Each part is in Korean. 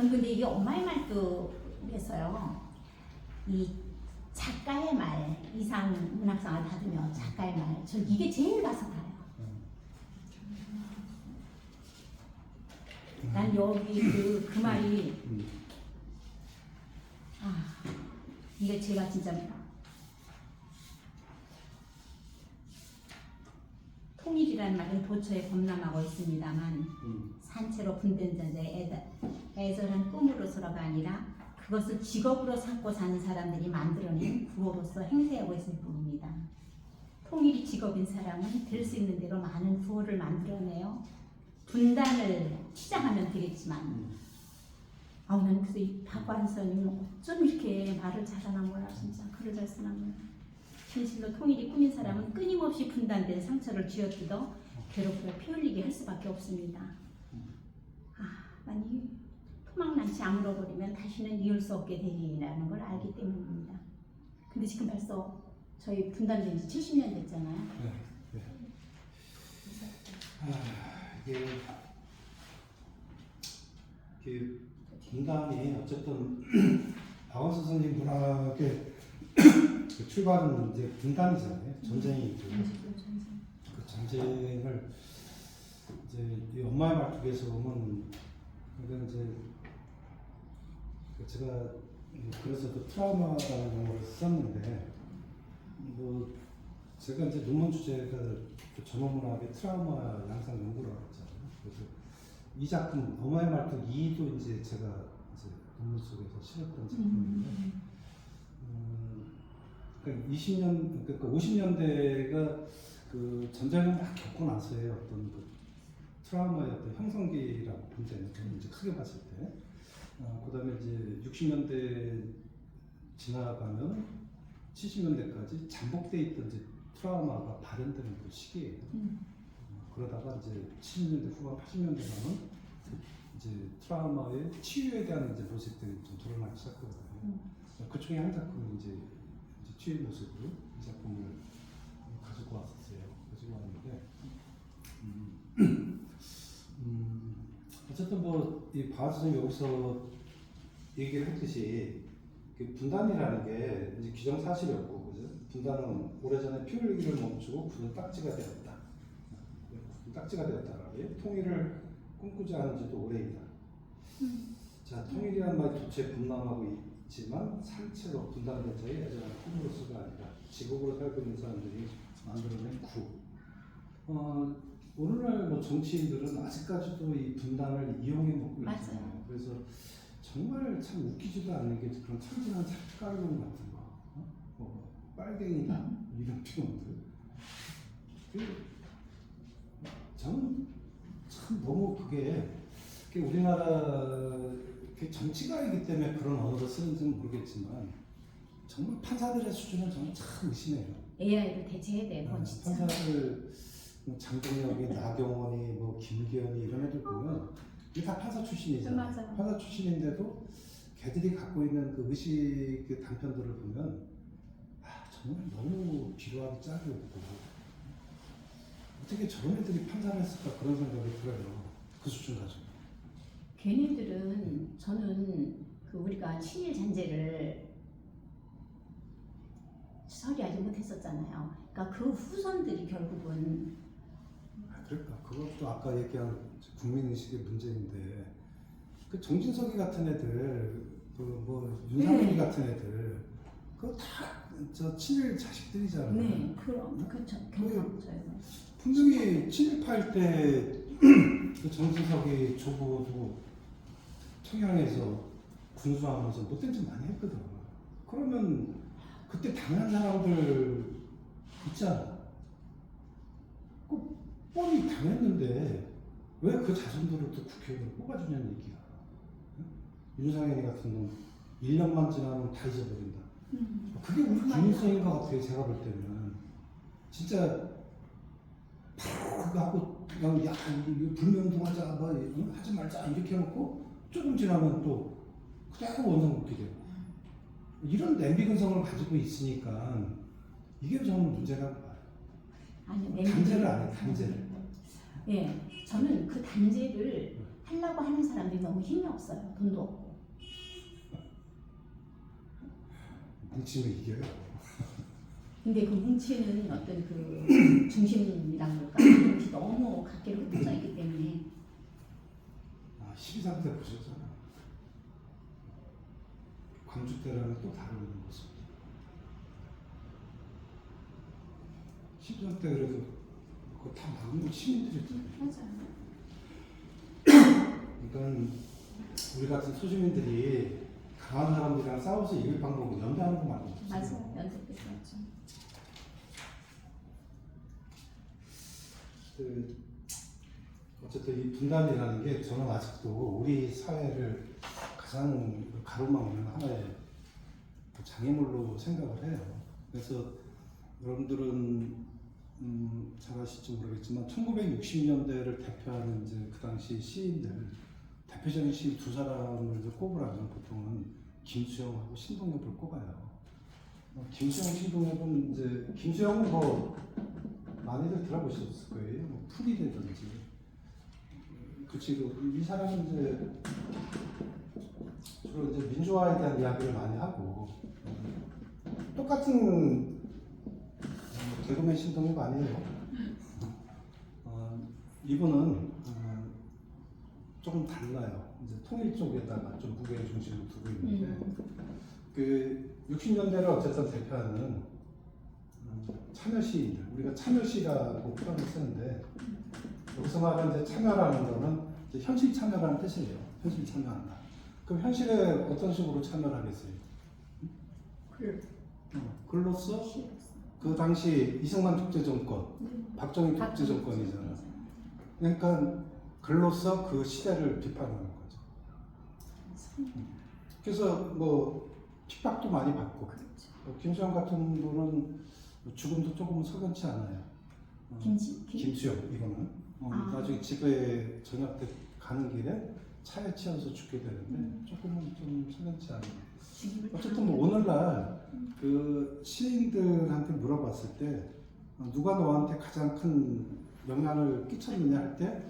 저는 근데 이게 엄마의 말뚝에서요. 이 작가의 말, 이상 문학상을 받으면 작가의 말, 전 이게 제일 가서 가요. 난 여기 그 말이 이게 제가 진짜 통일이라는 말은 도처에 범람하고 있습니다만 산채로 분된 자의 애절한 꿈으로서가 아니라 그것을 직업으로 삼고 사는 사람들이 만들어낸 구호로서 행세하고 있을 뿐입니다. 통일이 직업인 사람은 될 수 있는 대로 많은 구호를 만들어내요. 분단을 치장하면 되겠지만 나는 그래서 이 박완선님은 어쩜 이렇게 말을 잘하나 몰라. 진짜 글을 잘 쓰나 몰라. 진실로 통일이 꿈인 사람은 끊임없이 분단된 상처를 쥐어뜯어 괴롭고 피 흘리게 할 수밖에 없습니다. 난 이 토막난치 아물어버리면 다시는 이을 수 없게 되리라는 걸 알기 때문입니다. 근데 지금 벌써 저희 분단된 지 70년 됐잖아요. 네. 이게 분단이 어쨌든 박원순 선생님 문학의 그 출발은 이제 분단이잖아요. 전쟁이 그 전쟁을 이제 이 엄마의 말뚝에서 보면 그러니까 이제 제가 그래서 그 트라우마라는 용어를 썼는데 뭐 제가 이제 논문 주제가 그 전원문학의 트라우마 양상 연구라고 했잖아요. 그래서 이 작품 엄마의 말뚝 2도 이제 제가 이제 논문 속에서 실었던 작품인데, 그러니까 20년 그러니까 50년대가 그 전쟁을 막 겪고 나서의 어떤 그 트라우마의 어떤 형성기라고 보면 되는 저는 이제 크게 봤을 때, 그다음에 이제 60년대 지나가면 70년대까지 잠복돼 있던 이제 트라우마가 발현되는 그 시기예요. 그러다가 이제 70년대 후반 80년대 가면 이제 트라우마의 치유에 대한 이제 모습들이 좀 드러나기 시작하거든요. 그 중에 한 작품이 이제 치유 모습으로 이 작품을 가지고 왔었어요. 가지고 왔는데, 어쨌든 뭐 이 박원순 여기서 얘기를 했듯이 그 분단이라는 게 이제 기정사실이었고, 그죠? 분단은 오래전에 피 흘리기를 멈추고 굳은 딱지가 되었다. 딱지가 되었다라고. 통일을 꿈꾸지 않은 지도 오래이다. 자, 통일이라는 말이 도처에 분남하고 있지만 산채로 분단된 자의 애절한 꿈으로서가 아니라 직업으로 살고 있는 사람들이 만들어낸 구. 오늘날 뭐 정치인들은 아직까지도 이 분단을 이용해 먹고 있잖아요. 그래서 정말 참 웃기지도 않는 게 그런 참신한 색깔론 같은 거, 빨갱이다 이런 표현들. 저는 참 너무 그게 우리나라 정치가이기 때문에 그런 언어를 쓰는지는 모르겠지만 정말 판사들의 수준을 저는 참 의심해요. AI를 대체해야 돼요, 진짜. 판사들 장동혁이, 나경원이, 뭐 김기현이 이런 애들 보면 이게 다 판사 출신이잖아요. 맞아요. 판사 출신인데도 걔들이 갖고 있는 그 의식 그 단편들을 보면 정말 너무 비루하기 짝이 없고 어떻게 저런 애들이 판사를 했을까 그런 생각이 들어요. 그 수준 가지고. 걔네들은 저는 그 우리가 친일 잔재를 처리하지 못했었잖아요. 그러니까 그 후손들이 결국은 그러니까 그것도 아까 얘기한 국민의식의 문제인데 그 정진석이 같은 애들 그 뭐 윤상현이 같은 애들 그거 다 저 친일 자식들이잖아요. 네, 그렇죠. 분명히 친일파일 때 그 정진석이 조보도 청양에서 군수하면서 못된 짓 많이 했거든. 그러면 그때 당한 사람들 있잖아. 뻔히 당했는데 왜 그 자손들을 또 국회의원으로 뽑아주냐는 얘기야. 윤상현이 같은 놈 1년만 지나면 다 잊어버린다. 그게 우리 국민성인 것 같아요. 제가 볼 때는 진짜 그거 하고 그냥 야 이거 불명동하자 뭐 하지 말자 이렇게 해놓고 조금 지나면 또 그대로 원상복귀 돼요. 이런 냄비 근성을 가지고 있으니까 이게 저는 문제라고 봐요. 아니, 단죄를 안 해, 단죄를. 예, 저는 그 단죄를 하려고 하는 사람들이 너무 힘이 없어요. 돈도 없고. 뭉치면 이겨요. 근데 그 뭉치는 어떤 그 중심이란 걸까? 그것이 너무 각계로 흩어져 있기 때문에 12상 때 보셨잖아. 광주 때랑은 또 다른 모습. 12상 때 그래도 그거 다 막은 거 시민들이잖아요. 맞아요. 그러니까 우리 같은 소주민들이 강한 사람들이랑 싸워서 이길 방법은 연대하는 것만 없어요. 맞아요. 연습도 그렇죠. 어쨌든 이 분단이라는 게 저는 아직도 우리 사회를 가장 가로막는 하나의 장애물로 생각을 해요. 그래서 여러분들은 잘 아실지 모르겠지만 1960년대를 대표하는 이제 그 당시 시인들 대표적인 시인 두 사람을 이제 꼽으라면 보통은 김수영하고 신동엽을 꼽아요. 김수영, 신동엽은 이제 김수영은 뭐 많이들 들어보셨을 거예요. 뭐 풀이라든지. 그치, 이 사람은 이제 주로 이제 민주화에 대한 이야기를 많이 하고 똑같은 개그맨 신동엽 아니에요. 이분은 조금 달라요. 이제 통일 쪽에다가 좀 무게 중심을 두고 있는데 그 60년대를 어쨌든 대표하는 참여 시인들, 우리가 참여시라고 표현을 쓰는데 여기서 말하는 이제 참여라는 거는 이제 현실 참여라는 뜻이에요. 현실 참여한다. 그럼 현실에 어떤 식으로 참여를 하겠어요? 글로써 그 당시 이승만 독재 정권, 박정희 독재 정권이잖아. 그러니까 글로써 그 시대를 비판하는 거죠. 그래서 뭐 핍박도 많이 받고, 김수영 같은 분은 죽음도 조금 석연치 않아요. 김수영 이거는 나중에 집에 저녁 때 가는 길에 차에 치여서 죽게 되는데 조금은 좀 석연치 않아요. 어쨌든 뭐 오늘날 그 시인들한테 물어봤을 때 누가 너한테 가장 큰 영향을 끼쳤느냐 할 때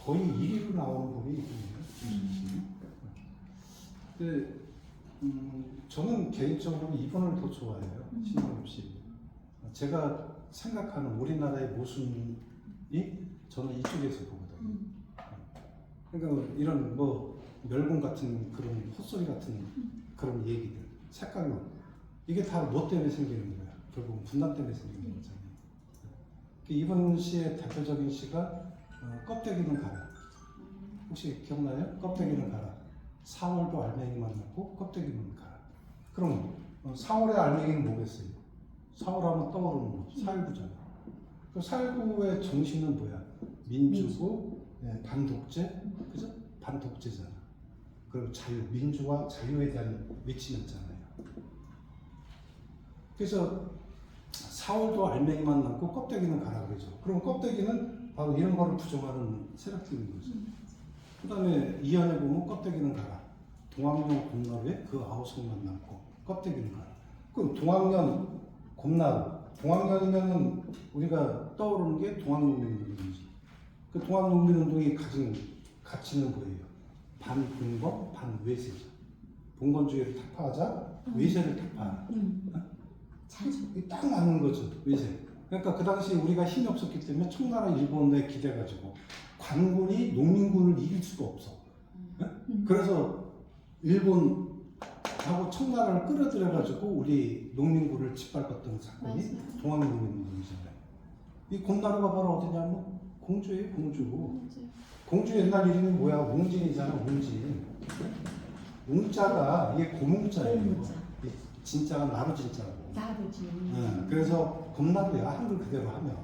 거의 1위로 나오는 분이 이분이에요. 근데 저는 개인적으로 이분을 더 좋아해요. 신동엽 씨. 제가 생각하는 우리나라의 모순이 저는 이쪽에서 보거든요. 그러니까 이런 뭐 멸군 같은 그런 헛소리 같은 그런 얘기들, 색깔론 이게 다 뭐 때문에 생기는 거야? 결국 분단 때문에 생기는 거잖아요. 이분 씨의 대표적인 시가 껍데기는 가라. 혹시 기억나요? 껍데기는 가라. 4월도 알맹이만 낳고 껍데기는 가라. 그럼 4월의 알맹이는 뭐겠어요? 4월 하면 떠오르는 거, 4.19잖아. 그 4.19의 정신은 뭐야? 민주고, 반독재, 그죠? 반독재잖아. 그리고 자유, 민주와 자유에 대한 외침이었잖아요. 그래서 4월도 알맹이만 남고 껍데기는 가라 그러죠. 그럼 껍데기는 바로 이런 거를 부정하는 세력들인 거죠. 그 다음에 이연에 보면 껍데기는 가라. 동학령 곰나루에 그 아우성만 남고 껍데기는 가라. 그럼 동학령 곰나루. 동학령이면은 우리가 떠오르는 게 동학농민운동이지. 그 동학농민운동이 가진 가치는 뭐예요? 반봉건, 반외세죠. 봉건주의를 타파하자, 외세를 타파하라. 딱 맞는 거죠, 외세. 그러니까 그 당시 우리가 힘이 없었기 때문에 청나라 일본에 기대가지고 관군이 농민군을 이길 수가 없어. 그래서 일본하고 청나라를 끌어들여가지고 우리 농민군을 짓밟았던 사건이 동학농민운동이잖아요. 이 곰나루가 바로 어디냐면 공주예요, 공주. 공주 옛날 이름이 뭐야? 웅진이잖아, 웅진. 웅자가 이게 고뭉자예요. 진짜가 나루 진짜고. 나루지. 그래서 곰나루야, 한글 그대로 하면.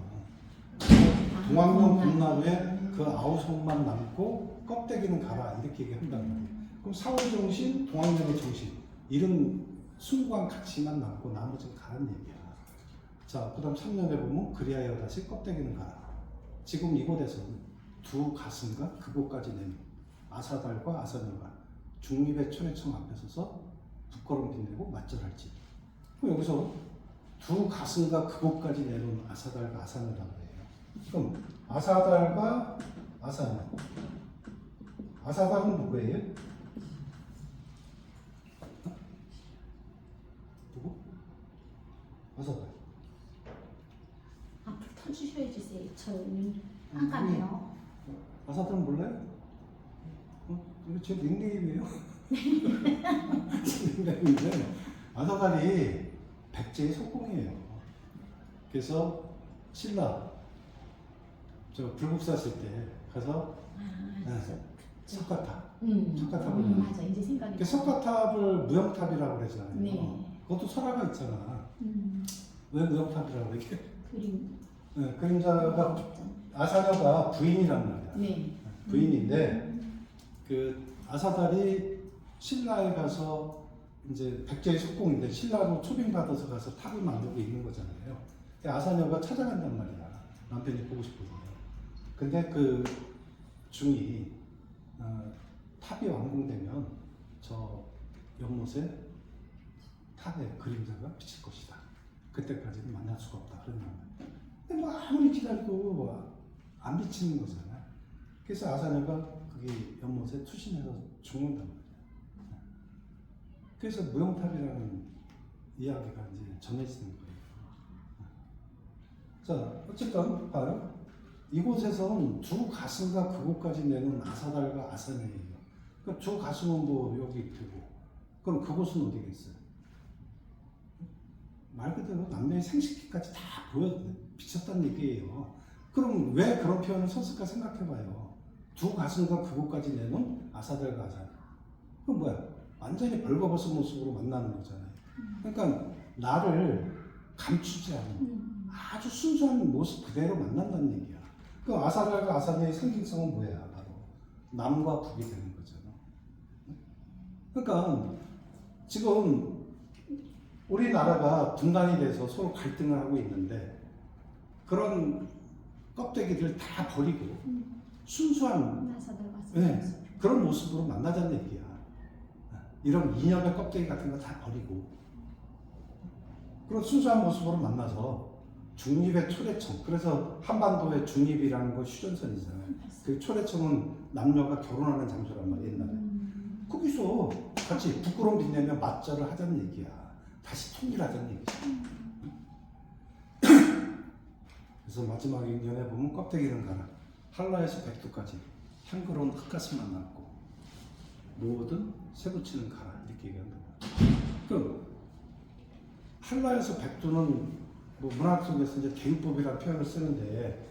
동학령 곰나루에 그 아우성만 남고 껍데기는 가라 이렇게 얘기한단 말이에요. 그럼 사회 정신, 동학령의 정신 이런 숭고한 가치만 남고 나머지는 가라는 얘기야. 자, 그 다음 3년에 보면 그리하여 다시 껍데기는 가라. 지금 이곳에서는 두 가슴과 그곳까지 내는 아사달과 아사녀가 중립의 초래청 앞에 서서 부끄러움 빛내고 맞절할지. 그럼 여기서 두 가슴과 그곳까지 내놓은 아사달과 아사녀라고 해요. 그럼 아사달과 아사녀. 아사달은 누구예요? 누구? 아사달. 앞으로 터주셔야지. 저는 깜깜해요. 아사달은 몰라요? 이거 제 닉네임이에요. 닉네임인데 아사달이 백제의 속공이에요. 그래서 신라 저 불국 샀을 때 가서 석가탑 석가탑을 맞아. 이제 생각이. 그 석가탑을 무형탑이라고 그러잖아요. 네. 그것도 설화가 있잖아. 왜 무형탑이라고 그래? 그림. 네, 그림자가 아사녀가 부인이란 말이야. 네. 부인인데 그 아사달이 신라에 가서 이제 백제의 속공인데 신라로 초빙받아서 가서 탑을 만들고 있는 거잖아요. 아사녀가 찾아간단 말이야. 남편이 보고 싶어서. 근데 그 중이 탑이 완공되면 저 연못에 탑의 그림자가 비칠 것이다. 그때까지는 만날 수가 없다. 그런 말. 근데 뭐 아무리 기다려도 안 비치는 거잖아. 그래서 아사녀가 그게 연못에 투신해서 죽는단 말이야. 그래서 무용탑이라는 이야기가 이제 전해지는 거예요. 자, 어쨌든 봐요. 이곳에서는 두 가슴과 그곳까지 내는 아사달과 아사녀예요. 그러니까 두 가슴은 뭐 여기 되고, 그럼 그곳은 어디겠어요? 말 그대로 남녀의 생식기까지 다 비쳤다는 얘기예요. 그럼 왜 그런 표현을 썼을까 생각해봐요. 두 가슴과 그곳까지 내는 아사달과 아사녀. 그럼 뭐야? 완전히 벌거벗은 모습으로 만나는 거잖아요. 그러니까 나를 감추지 않은 아주 순수한 모습 그대로 만난다는 얘기야. 그 아사달과 아사녀의 상징성은 뭐야? 바로 남과 북이 되는 거잖아. 그러니까 지금 우리나라가 분단이 돼서 서로 갈등을 하고 있는데 그런 껍데기를 다 버리고 순수한 그런 모습으로 만나자는 얘기야. 이런 이념의 껍데기 같은 거 다 버리고 그런 순수한 모습으로 만나서 중립의 초래청, 그래서 한반도의 중립이라는 거 휴전선이잖아요. 그 초래청은 남녀가 결혼하는 장소란 말이야, 옛날에. 거기서 같이 부끄러움 빛내며 맞절을 하자는 얘기야. 다시 통일하자는 얘기야. 그래서 마지막에 연애 보면 껍데기는 가라. 한라에서 백두까지 향그러운 흙가슴만 남고 뭐든 쇠붙이는 가라. 이렇게 얘기한다. 그럼 한라에서 백두는 뭐 문학 속에서 이제 대유법이라는 표현을 쓰는데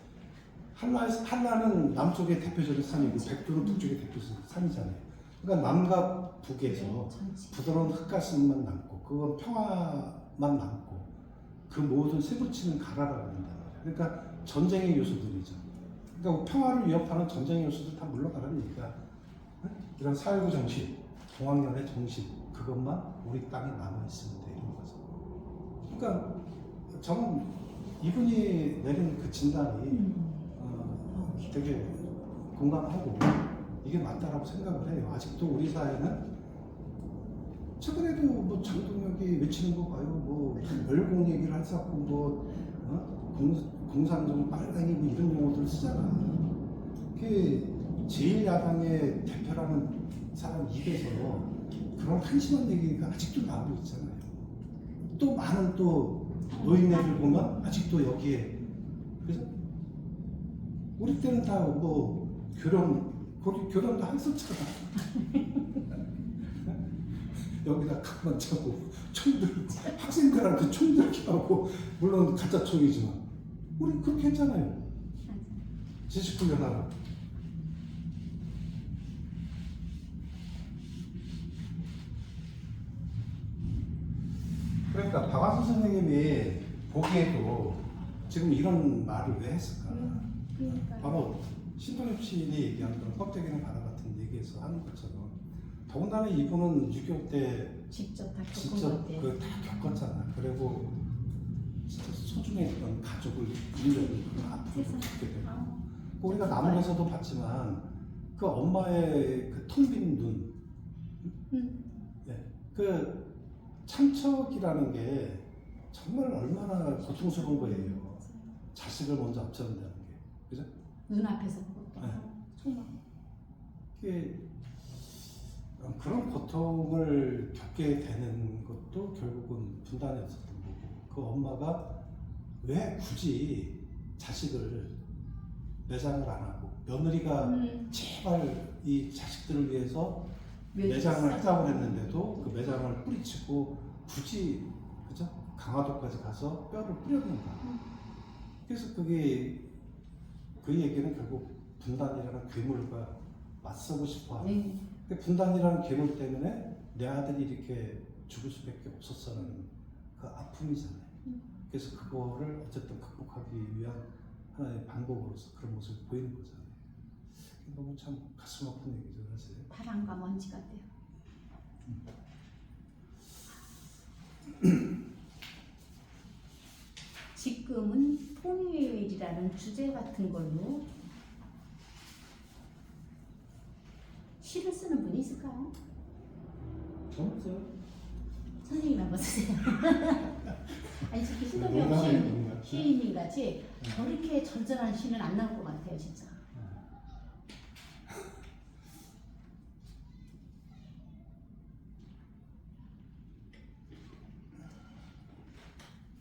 한라는 남쪽의 대표적인 산이고 백두는 북쪽의 대표적인 산이잖아요. 그러니까 남과 북에서 부드러운 흙가슴만 남고 그건 평화만 남고 그 모든 쇠붙이는 가라라고 한단 말이에요. 그러니까 전쟁의 요소들이죠. 그러니까 평화를 위협하는 전쟁의 요소들 다 물러가라는 얘기가 이런 사회구 정신, 동학연의 정신 그것만 우리 땅에 남아있으면 돼 이런 거죠. 그러니까 저는 이분이 내린 그 진단이 되게 공감하고 이게 맞다라고 생각을 해요. 아직도 우리 사회는 최근에도 뭐 장동혁이 외치는 거 봐요. 뭐 멸공 얘기를 하셨고 뭐 공산정 빨갱이 뭐 이런 용어들을 쓰잖아. 그게 제1야당의 대표라는 사람 입에서 그런 한심한 얘기가 아직도 나오고 있잖아요. 또 많은 또 노인네들 보면 아직도 여기에 그죠? 우리 때는 다 뭐 교련도 했었잖아. 여기다 각만 차고 총들 학생들한테 총들게 하고 물론 가짜 총이지만 우리 그렇게 했잖아요. 79년 하나. 그러니까 박완수 선생님이 보기에도 지금 이런 말을 왜 했을까? 바로 신동엽 시인이 얘기한 그런 껍데기는 가라 같은 얘기에서 하는 것처럼 더군다나 이분은 6.25 때 직접 다 다 겪었잖아. 그리고 진짜 소중했던 가족을 잃는 그런 아픔을 겪게 되고 우리가 남원에서도 봤지만 그 엄마의 그 텅 빈 눈, 그 참척이라는 게 정말 얼마나 고통스러운 거예요. 자식을 먼저 앞세운다는 게, 그죠? 눈앞에서 정말. 이게 그런 고통을 겪게 되는 것도 결국은 분단이었었던 거고, 그 엄마가 왜 굳이 자식을 매장을 안 하고, 며느리가 제발 이 자식들을 위해서 매장을 하자고 했는데도 그 매장을 뿌리치고 굳이, 그죠? 강화도까지 가서 뼈를 뿌렸는가. 그래서 그게, 그 얘기는 결국 분단이라는 괴물과 맞서고 싶어 하는. 근데 분단이라는 괴물 때문에 내 아들이 이렇게 죽을 수밖에 없었다는 그 아픔이잖아요. 그래서 그거를 어쨌든 극복하기 위한 하나의 방법으로서 그런 모습을 보이는 거잖아요. 너무 참 가슴 아픈 얘기죠, 사실. 바람과 먼지 같아요. 지금은 통일이라는 주제 같은 걸로 시를 쓰는 분이 있을까요? 저는 저 선생님 한번 쓰세요. 아니 저기 신동엽 시인님 같이 저렇게 절절한 시는 안 나올 것 같아요, 진짜.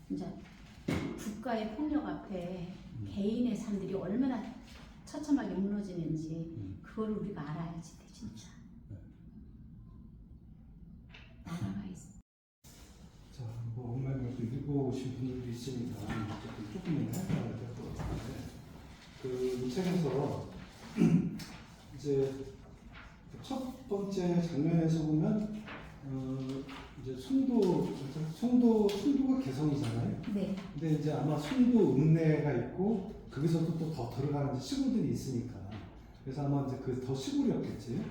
진짜 국가의 폭력 앞에 개인의 삶들이 얼마나 처참하게 무너지는지 그걸 우리가 알아야지 돼, 진짜. 나라가 있어. 자, 뭐 엉망을 또 읽어보신 분들도 있으니까 조금은 해봐야 될 것 같은데, 그 책에서 이제 첫 번째 장면에서 보면 이제 송도가 개성이잖아요. 네. 근데 이제 아마 송도 읍내가 있고 거기서도 또 더 들어가는 시골들이 있으니까, 그래서 아마 이제 그 더 시골이었겠지.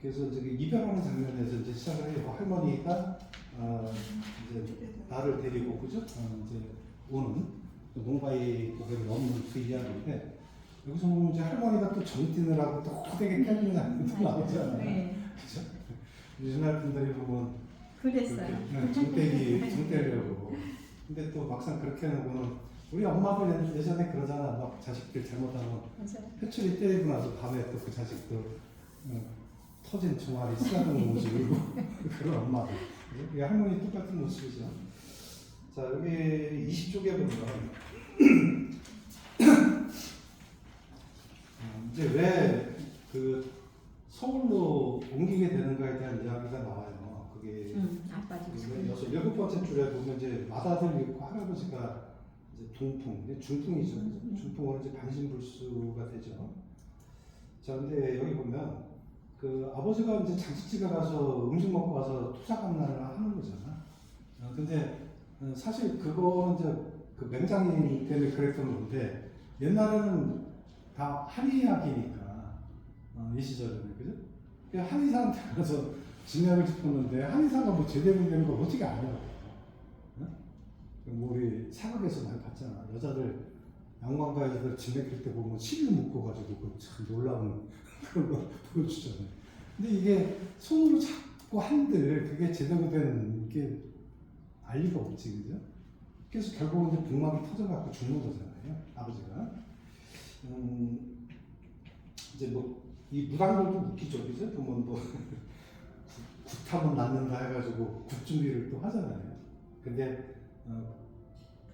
그래서 이제 이별하는 장면에서 이제 시작을 해요. 할머니가 이제 나를 데리고, 그죠? 이제 오는 농바이 고개를 넘는 그 이야기인데, 여기서 보면 이제 할머니가 또 정 뛰느라고 또 호되게 깨지는 장면도 나오잖아요. 네. 그죠? 옛날 분들이 보면 그랬어요. 정떼려고. 근데 또 막상 그렇게 하고는 우리 엄마들 예전에 그러잖아. 막 자식들 잘못하면 회초리 때리고 나서 밤에 또 그 자식들 터진 종아리 쓰다듬는 모습을 그런 엄마들. 이 할머니 똑같은 모습이죠. 자, 여기 20쪽에 보면 이제 왜 그 서울로 옮기게 되는가에 대한 이야기가 나와요. 그게 아빠 여섯 일곱 번째 줄에 보면 이제 맏아들 있고 할아버지가 이제 동풍, 중풍이죠. 중풍으로 이제 반신불수가 되죠. 자, 근데 여기 보면 그 아버지가 이제 장식집에 가서 음식 먹고 와서 투사감난을 하는 거잖아. 근데 사실 그거는 이제 그 맹장님 때문에 그랬던 건데, 옛날에는 다 한의학이니까 이 시절에는, 그죠? 한의사한테 가서 진약을 짚었는데 한의사가 뭐 제대로 된 걸 어떻게 아냐고. 뭐 우리 사극에서 많이 봤잖아. 여자들 양반가 여자들 진맥일 때 보면 실을 묶어가지고 그 참 놀라운 그런 거 보여주잖아요. 근데 이게 손으로 잡고 한들 그게 제대로 된 게 알 리가 없지, 그죠? 그래서 결국은 이제 복막이 터져갖고 죽는 거잖아요, 아버지가. 이제 뭐 이 무당들도 웃기죠, 그죠? 보면 뭐 굿하면 낫는다 해가지고 굿 준비를 또 하잖아요. 근데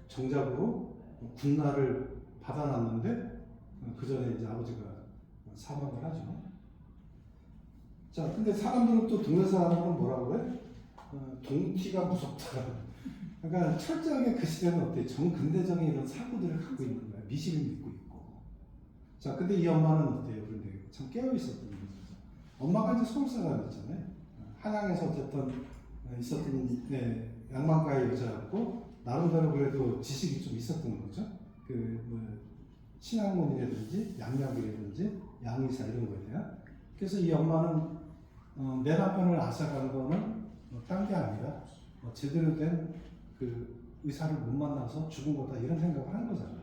정작으로 굿날을 받아놨는데 그 전에 이제 아버지가 사망을 하죠. 자, 근데 사람들은 또 동네 사람들은 뭐라고 그래? 동티가 무섭다. 그러니까 철저하게 그 시대는 어때? 정근대적인 이런 사고들을 갖고 있는 거야. 미신을 믿고 있고. 자, 근데 이 엄마는 어때요? 그런데 참 깨어있었던 거죠. 엄마가 이제 서울 사람이었잖아요. 한양에서 어쨌든 있었던 양반가의 여자였고, 나름대로 그래도 지식이 좀 있었던 거죠. 뭐 신학문이라든지 양약이라든지 양의사 이런 거에 대한. 그래서 이 엄마는 내 남편을 앗아간 거는 딴 게 아니라 제대로 된 그 의사를 못 만나서 죽은 거다, 이런 생각을 하는 거잖아요.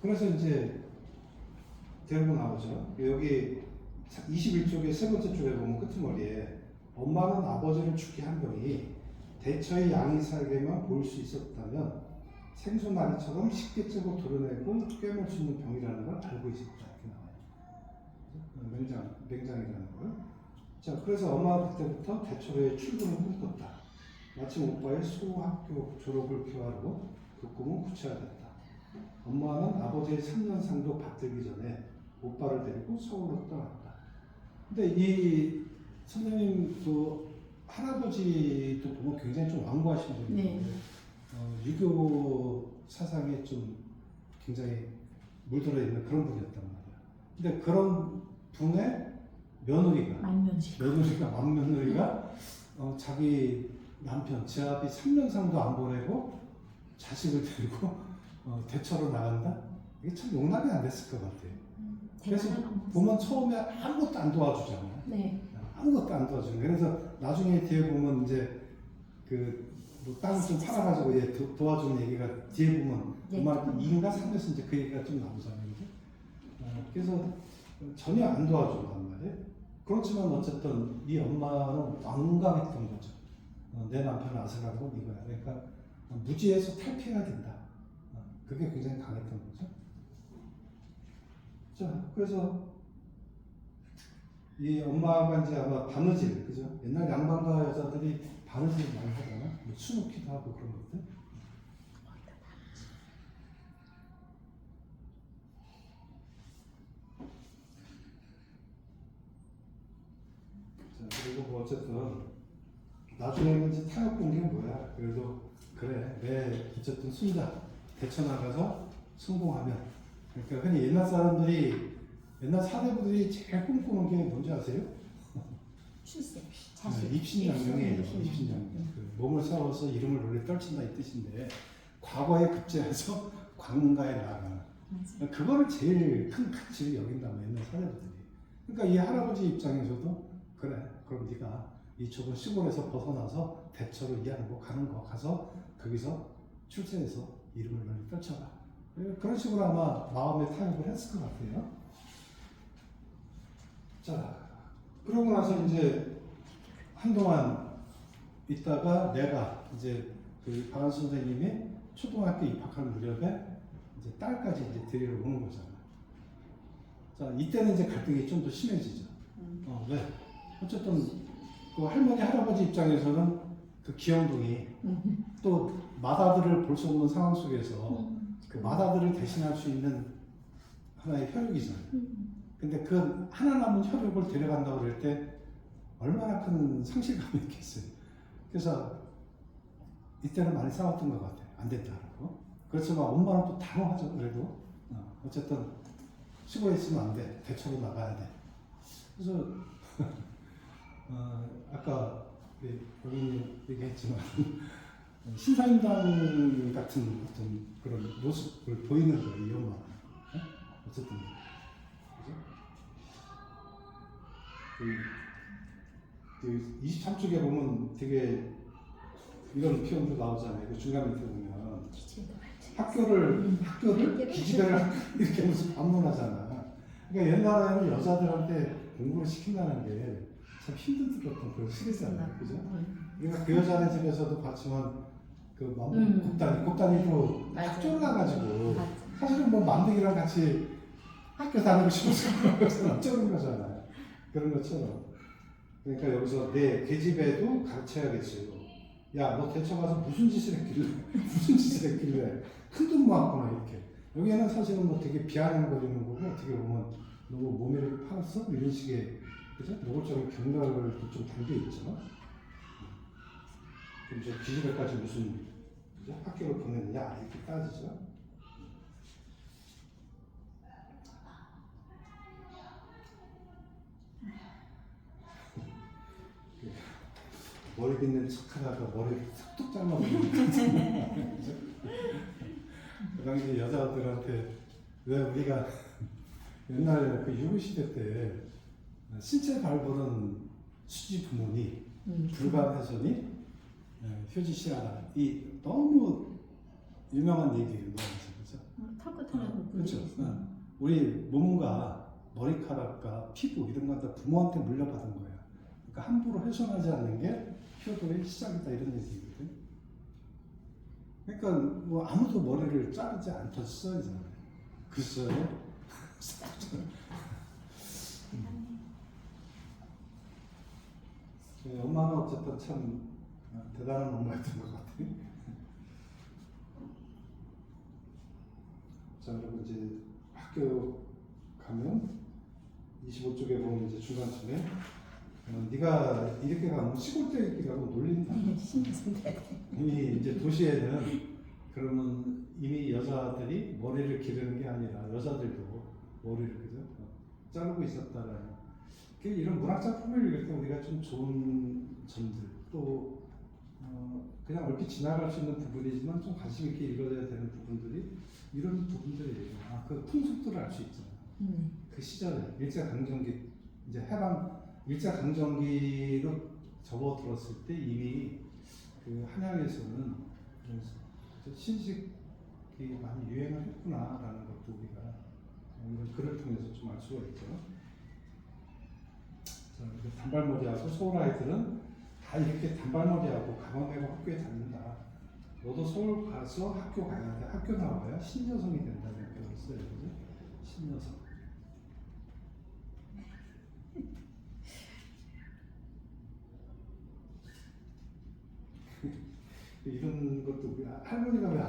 그래서 이제 데리고 나오죠. 여기 21쪽의 세 번째 줄에 보면 끄트머리에 엄마는 아버지를 죽게 한 병이 대처의 양의사에게만 보일 수 있었다면 생소나리처럼 쉽게 째고 도려내고 꿰맬 수 있는 병이라는 걸 알고 있었다, 이렇게 나와요. 맹장이라는 걸. 자, 그래서 엄마가 그때부터 대초로의 출근을 꿈꿨다. 마침 오빠의 소학교 졸업을 기하로 그 꿈은 구체화됐다. 엄마는 아버지의 3년상도 받들기 전에 오빠를 데리고 서울로 떠났다. 근데 이 선생님 그 할아버지도 보면 굉장히 좀 완고하신 분이에요. 네. 유교 사상에 좀 굉장히 물들어 있는 그런 분이었단 말이야. 근데 그런 분의 맏며느리가 자기 남편 지아비 3년상도 안 보내고 자식을 데리고 대처로 나간다? 이게 참 용납이 안 됐을 것 같아요. 그래서 보면 처음에 아무것도 안 도와주잖아요. 네. 아무것도 안 도와주는. 그래서 나중에 뒤에 보면 이제 뭐 땅을 좀 팔아가지고 도와주는 얘기가 뒤에 보면 네. 정말 2인가 3에서 이제 그 얘기가 좀 나오잖아요. 그래서 전혀 안 도와준단 말이에요. 그렇지만 어쨌든 이 엄마는 완강했던 거죠. 내 남편을 앗아가고 이거야. 그러니까 무지에서 탈피해야 된다. 그게 굉장히 강했던 거죠. 자, 그래서 이 엄마가 이제 아마 바느질, 그죠? 옛날 양반가 여자들이 바느질 많이 하잖아. 뭐 수놓기도 하고 그런 것들. 자, 그리고 뭐 어쨌든 나중에는 이제 타협 본 게 뭐야? 그래도 그래, 내 어쨌든 순자 대처 나가서 성공하면. 그러니까 흔히 옛날 사대부들이 제일 꿈꾸는 게 뭔지 아세요? 출세, 네, 자식. 입신양명이에요. 입신양명. 그 몸을 세워서 이름을 놀래 떨친다 이 뜻인데 과거에 급제해서 광문가에 나아가는. 맞아요. 그거를 제일 큰 가치를 여긴다면 옛날 사대부들이. 그러니까 이 할아버지 입장에서도 그래, 그럼 네가 이 좁은 시골에서 벗어나서 대처로 이하고 가는 거 가서 거기서 출세해서 이름을 널리 떨쳐라. 그런 식으로 아마 마음에 타협을 했을 것 같아요. 자, 그러고 나서 이제 한동안 있다가 내가 이제 그 박한수 선생님이 초등학교 입학할 무렵에 이제 딸까지 이제 데리러 오는 거잖아. 자, 이때는 이제 갈등이 좀 더 심해지죠. 왜? 어쨌든 그 할머니 할아버지 입장에서는 그 기영동이 또 맏아들을 볼 수 없는 상황 속에서 그 맏아들을 대신할 수 있는 하나의 혈육이잖아요. 근데 그 하나 남은 혈육을 데려간다고 그럴 때 얼마나 큰 상실감이 있겠어요. 그래서 이때는 많이 싸웠던 것 같아요. 안 된다고. 그렇지만 엄마는 또 단호하죠. 그래도 어쨌든 시골에 있으면 안 돼. 대처로 나가야 돼. 그래서 아까 여기님 얘기했지만 신사임당 같은 어떤 그런 모습을 보이는 거예요, 이 엄마. 어쨌든 그 23쪽에 보면 되게 이런 표현도 나오잖아요. 그 중간 밑에 보면 학교를 기집애를 이렇게 무슨 반문하잖아. 그러니까 옛날에는 여자들한테 공부를 시킨다는 게 참 힘들었던 그런 시대잖아요, 그죠? 그러니까 그 여자네 집에서도 봤지만 그 곱다니도 학교를 가가지고 사실은 뭐 만등이랑 같이 학교 다니고 싶어서 어쩌는 거잖아요. 그런 것처럼. 그러니까 여기서 내 계집애도 가르쳐야겠어요. 야, 너 대처 가서 무슨 짓을 했길래 큰 돈 모았구나 이렇게. 여기에는 사실은 뭐 되게 비아냥거리는 거고 어떻게 보면 너무 몸에를 팔았어? 이런 식의 그죠? 노골적인 경멸도 좀 담겨 있죠. 이제 기집애까지 무슨 그죠? 학교를 보냈느냐 이렇게 따지죠. 머리 빗는 척하다가 머리를 툭툭 잘라버리는 그 당시 여자들한테 왜 우리가 옛날에 그 유구시대 때 신체 발부는 수지 부모니 불가해서니 효지 씨하라 이 너무 유명한 얘기예요. 그죠? 털끝 하나 그렇죠. 우리 몸과 머리카락과 피부 이런 건 다 부모한테 물려받은 거야. 그러니까 함부로 훼손하지 않는 게 효도의 시작이다 이런 얘기거든. 그러니까 뭐 아무도 머리를 자르지 않겠어요. 글쎄요. 엄마는 어쨌든 참 대단한 엄마였던 것 같아요. 자, 그리고 이제 학교 가면 25쪽에 보면 이제 중간쯤에 네가 이렇게 가면 시골때기라고 놀린다. 이미 이제 도시에는 그러면 이미 여자들이 머리를 기르는 게 아니라 여자들도 머리를 그죠? 자르고 있었다라는 이런 문학 작품을 읽을 때 우리가 좀 좋은 점들 또 그냥 얼핏 지나갈 수 있는 부분이지만 좀 관심 있게 읽어야 되는 부분들이 이런 부분들이 그 풍습들을 알 수 있잖아요. 그 시절에 일제강점기 이제 해방 일제강점기로 접어들었을 때 이미 그 한양에서는 신식이 많이 유행을 했구나라는 것도 우리가 이런 글을 통해서 좀 알 수가 있죠. 자, 단발머리하고 서울 아이들은 다 이렇게 단발머리하고 가방 메고 학교에 다닌다. 너도 서울 가서 학교 가야 돼. 학교 나와야 신여성이 된다는 표현을 써요. 그죠? 신여성. 이런 것도 우리 할머니가 왜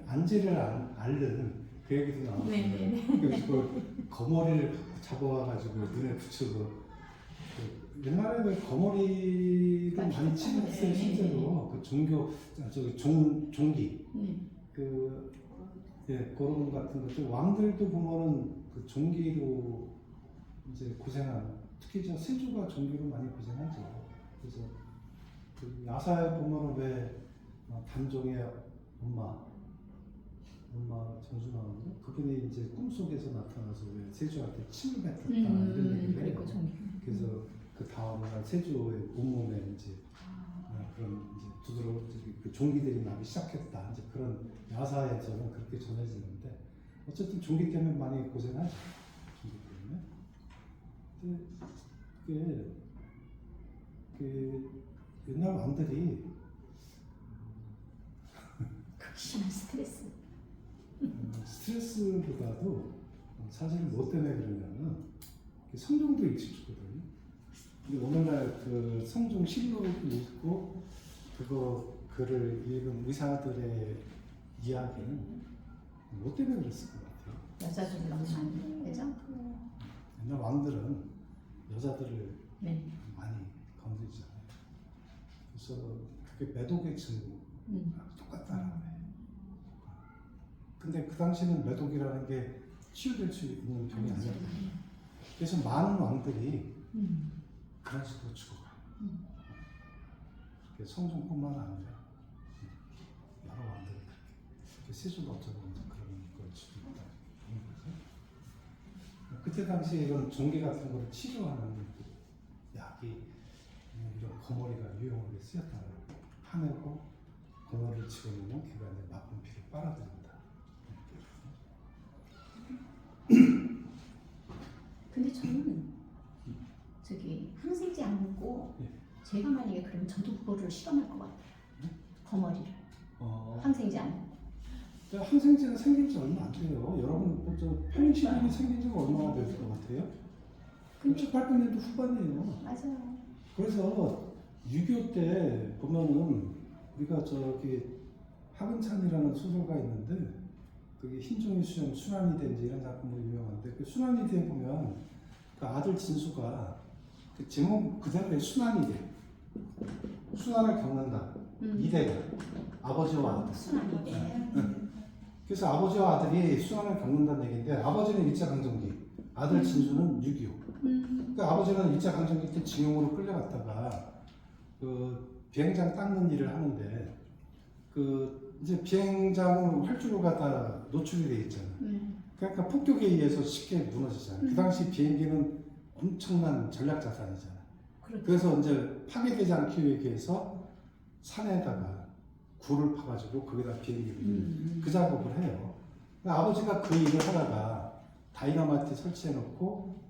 안지를 앓는 그 얘기도 나와요. 그래서 그 거머리를 잡아와가지고 눈에 붙여서 옛날에는 거머리를 많이 치했어요. 실제로 그 종기 그런 같은 것들 왕들도 보면은 그 종기로 이제 고생한 특히 저 세조가 종기로 많이 고생하죠. 그래서 그 야사에 보면은 왜 단종의 엄마 정준하는 그분이 이제 꿈속에서 나타나서 왜 세조한테 침을 뱉었다 이런 얘기를 해요. 그래서 그 다음날 세조의 온몸에 이제 그런 이제 두드러 그 종기들이 나기 시작했다. 이제 그런 야사에서는 그렇게 전해지는데 어쨌든 종기 때문에 많이 고생하죠. 종기 때문에. 근데 그 옛날 왕들이 극심한 스트레스. 스트레스보다도 사실 뭐 때문에 그러냐면 성종도 일찍 죽거든요. 근데 오늘날 그 성종 실록을 읽고 글을 읽은 의사들의 이야기는 뭐 때문에 그랬을 것 같아요. 여자들이 너무 많이 그죠? 옛날 왕들은 여자들을 네. 많이 건드리잖아요. 그래서 그게 매독의 증거 똑같다는 거예요. 근데 그 당시에는 매독이라는 게 치유될 수 있는 병이 아니었거든요. 그래서 많은 왕들이 그런 식으로 죽어가요. 성종뿐만 아니라 여러 왕들이 그렇게 세조가 어쩌면 그런 걸 수도 있다. 그때 당시에 이런 종기 같은 걸 치료하는 약이 이런 거머리가 유용하게 쓰였다는 거예요. 파내고 거머리를 집어넣으면 걔가 이제 나쁜 피를 빨아들인다. 근데 저는 저기 항생제 안 먹고 제가 만약에 그러면 저도 그거를 실험할 것 같아요. 거머리를 항생제 안 먹고. 항생제가 생긴 지 얼마 안 돼요. 여러분 페니실린이 생긴 지가 얼마나 될 것 같아요? 1800년도 후반이에요. 맞아요. 그래서 6.25 때 보면은 우리가 저기 하근찬이라는 소설가 있는데 그게 흰종이 수염 순환이대 이제 이런 작품으로 유명한데 그 순환이대에 보면 그 아들 진수가 그 제목 그대로의 순환이대 순환을 겪는다. 이대가 아버지와 아들. 순환이대. 그래서 아버지와 아들이 순환을 겪는다는 얘기인데 아버지는 1차 강점기, 아들 진수는 6.25. 그러니까 아버지는 1차 강점기 때 징용으로 끌려갔다가 그 비행장 닦는 일을 하는데 그 이제 비행장은 활주로가 다 노출이 돼 있잖아. 그러니까 폭격에 의해서 쉽게 무너지잖아. 그 당시 비행기는 엄청난 전략 자산이잖아. 그래서 이제 파괴되지 않기 위해서 산에다가 굴을 파가지고 거기다 비행기를 그 작업을 해요. 그러니까 아버지가 그 일을 하다가 다이너마이트 설치해놓고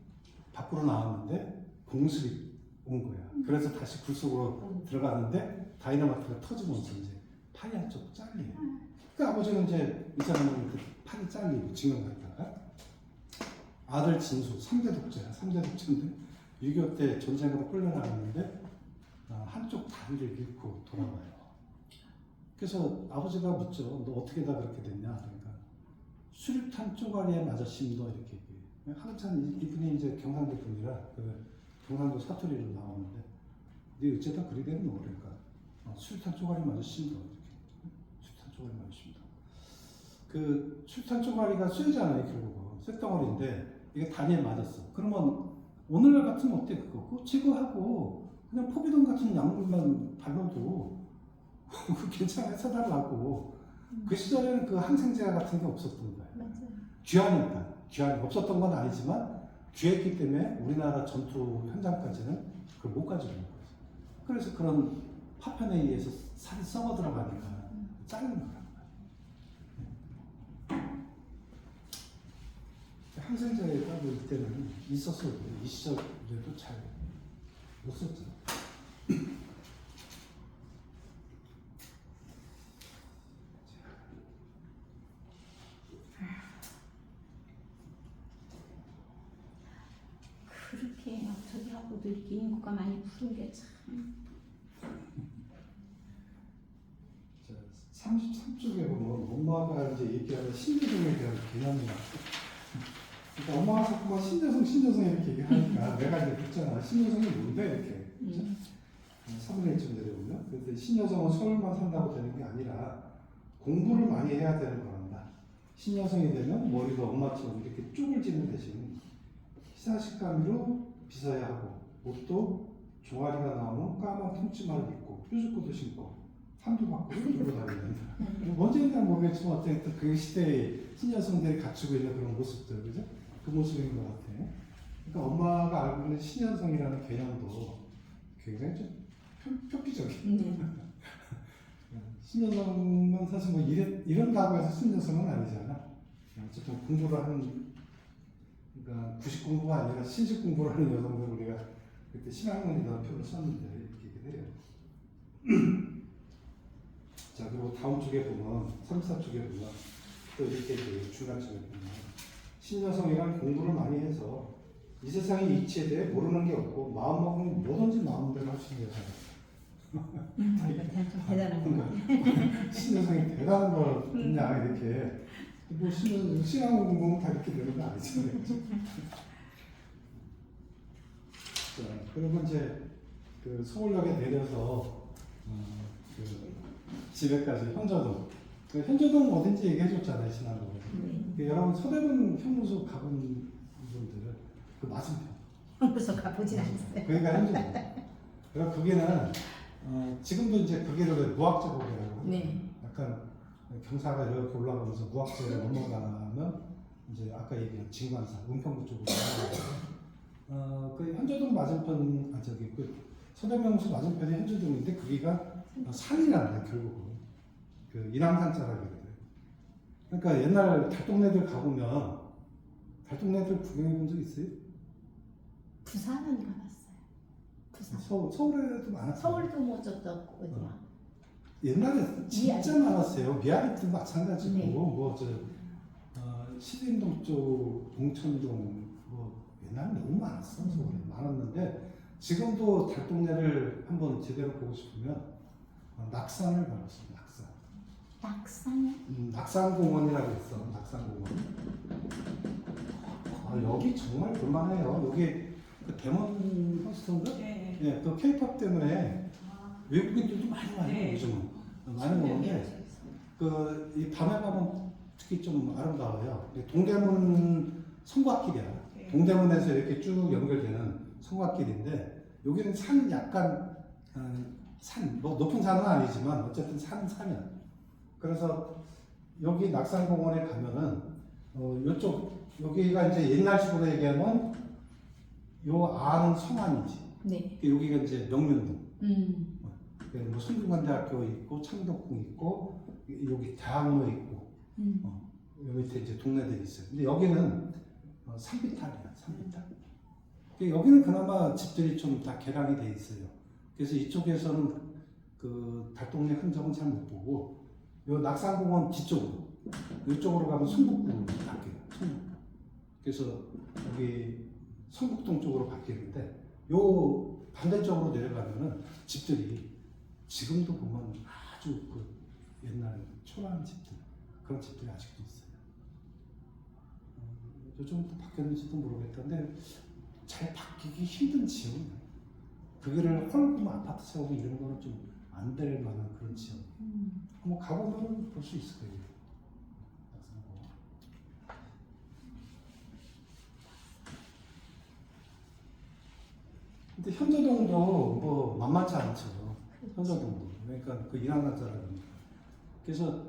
밖으로 나왔는데 공습이 온 거야. 그래서 다시 굴 속으로 들어갔는데 다이너마이트가 터지면서 이제 팔이 한쪽 잘려요. 그러니까 아버지는 이제 의사는 그 팔이 잘리고 징용 갔다가 아들 진수 3대 독재야. 3대 독재인데 6.25 때 전쟁으로 끌려나갔는데 한쪽 다리를 잃고 돌아와요. 그래서 아버지가 묻죠. 너 어떻게 다 그렇게 됐냐? 그러니까 수류탄 쪼가리에 맞아 심도 이렇게 얘기해요. 한참 이분이 이제 경상도 분이라 그 경상도 사투리로 나오는데 네 어째다 그리 되는 거 그러니까 수류탄 쪼가리 맞아 심도 이렇게 수류탄 쪼가리 맞아 심도 그 수류탄 쪼가리가 쇠잖아요. 결국은 쇳덩어리인데 이게 다리에 맞았어. 그러면 오늘날 같으면 어때 그거? 그거 제거하고 그냥 포비돈 같은 약물만 발라도 괜찮아 써달라고. 그 시절에는 그 항생제 같은 게 없었던 거예요. 맞아요. 귀하니까. 귀하니 없었던 건 아니지만 귀했기 때문에 우리나라 전투 현장까지는 그걸 못 가져온 거예요. 그래서 그런 파편에 의해서 살이 썩어 들어가니까 자르는 거예요. 항생제가 뭐 이때는 있었어도 이 시절에도 잘 못 썼죠. 그렇게 저기 하고도 이렇게 인구가 많이 부른 게 참. 33쪽에 보면 엄마가 이제 얘기하는 신여성에 대한 개념이 나와요. 그러니까 엄마가 자꾸 신여성 이렇게 얘기하니까 내가 이제 묻잖아. 신여성이 뭔데 이렇게. 3분의 1쯤 내려오면. 그래서 신여성은 서울만 산다고 되는 게 아니라 공부를 많이 해야 되는 거란다. 신여성이 되면 머리도 엄마처럼 이렇게 쪽을 지는 대신 희사식감으로 빗어야 하고 옷도 종아리가 나오는 까만 통치마를 입고 뾰족구도 신고 한두 바퀴를 돌고 다녀야 된다. 언제인가 모르겠지만 어쨌든 그 시대의 신여성들이 갖추고 있는 그런 모습들, 그죠? 그 모습인 것 같아. 그러니까 엄마가 알고 있는 신여성이라는 개념도 굉장히 좀 표피적인. 신여성은 사실 뭐 이런다고 해서 신여성은 아니잖아. 어쨌든 공부를 하는, 그러니까 구식 공부가 아니라 신식 공부를 하는 여성들 우리가 그때 신학문이라는 표를 썼는데 이렇게 얘기를 해요. 자, 그리고 다음 쪽에 보면 34쪽에 보면 또 이렇게 중간쯤에 보면 신여성이란 공부를 많이 해서 이 세상의 이치에 대해 모르는 게 없고 마음 먹으면 뭐든지 마음대로 할 수 있는 여자예요. 좀 대단한 거 같아요. 신여성이 대단한 걸 있냐 이렇게. 뭐 신앙 공부는 다 이렇게 되는 거 아니잖아요. 자, 그리고 이제 그 서울역에 내려서 그 집에까지 현저동. 그 현저동 어딘지 얘기해줬잖아요, 지난번에. 그 여러분 서대문 형무소 가본 분들은 그 맞은편. 형무소 가보진 않았어요. 그러니까 현저동. 그러니까 거기는 지금도 이제 거기를 무학제국이라고. 네. 약간 경사가 이렇게 올라가면서 무학제를 넘어가면 이제 아까 얘기한 진관사, 은평구 쪽으로 올라가고. 그 현저동 맞은편, 그 서대문형무소 맞은편이 현저동인데 거기가 산이란다 결국은. 그 인왕산자라고 그래요. 그러니까 옛날 달동네들 가보면 달동네들 구경해 본 적 있어요? 부산은 가봤어요. 부산. 서울에도 많았어요. 서울도 뭐 저쪽 어디야? 옛날에 진짜 많았어요. 미아리도 마찬가지고 네. 뭐저 시대인동 쪽, 동천동 뭐 옛날에 너무 많았어. 서울에 많았는데 지금도 달동네를 한번 제대로 보고 싶으면 낙산을 가봤어요. 낙산이요? 낙산공원이라고 있어. 낙산공원. 여기 정말 볼만해요. 여기 그 대먼 호스트인가? 네. 예, 그 케이팝 때문에 외국인들도 많이 와요. 네. 요즘은 많이 오는데 그 이 밤에 가면 특히 좀 아름다워요. 동대문 성곽길이야. 네. 동대문에서 이렇게 쭉 연결되는 성곽길인데 여기는 산 약간 산, 뭐 높은 산은 아니지만 어쨌든 산이야. 그래서 여기 낙산공원에 가면은 요쪽 여기가 이제 옛날식으로 얘기하면 요 안은 성안이지. 네. 여기가 이제 명륜동. 뭐 성균관대학교 있고 창덕궁 있고 여기 대학로 있고 여기 밑에 이제 동네들이 있어요. 근데 여기는 산비탈이야, 산비탈. 여기는 그나마 집들이 좀 다 개량이 돼 있어요. 그래서 이쪽에서는 그 달동네 흔적은 잘 못 보고. 요 낙산공원 뒤쪽으로, 이쪽으로 가면 순북구로 갈게요. 순북구. 그래서 여기 성북동 쪽으로 바뀌는데 요 반대쪽으로 내려가면은 집들이 지금도 보면 아주 그 옛날 초라한 집들 그런 집들이 아직도 있어요. 요즘 또 바뀌었는지도 모르겠던데 잘 바뀌기 힘든 지역이에요. 거기를 헐고 아파트 세우고 이런 거는 좀 안 될 만한 그런 지역. 한번 가보면 볼 수 있을 거예요. 근데 현저동도 뭐 만만치 않죠. 현저동도. 그러니까 그 일하는 그래서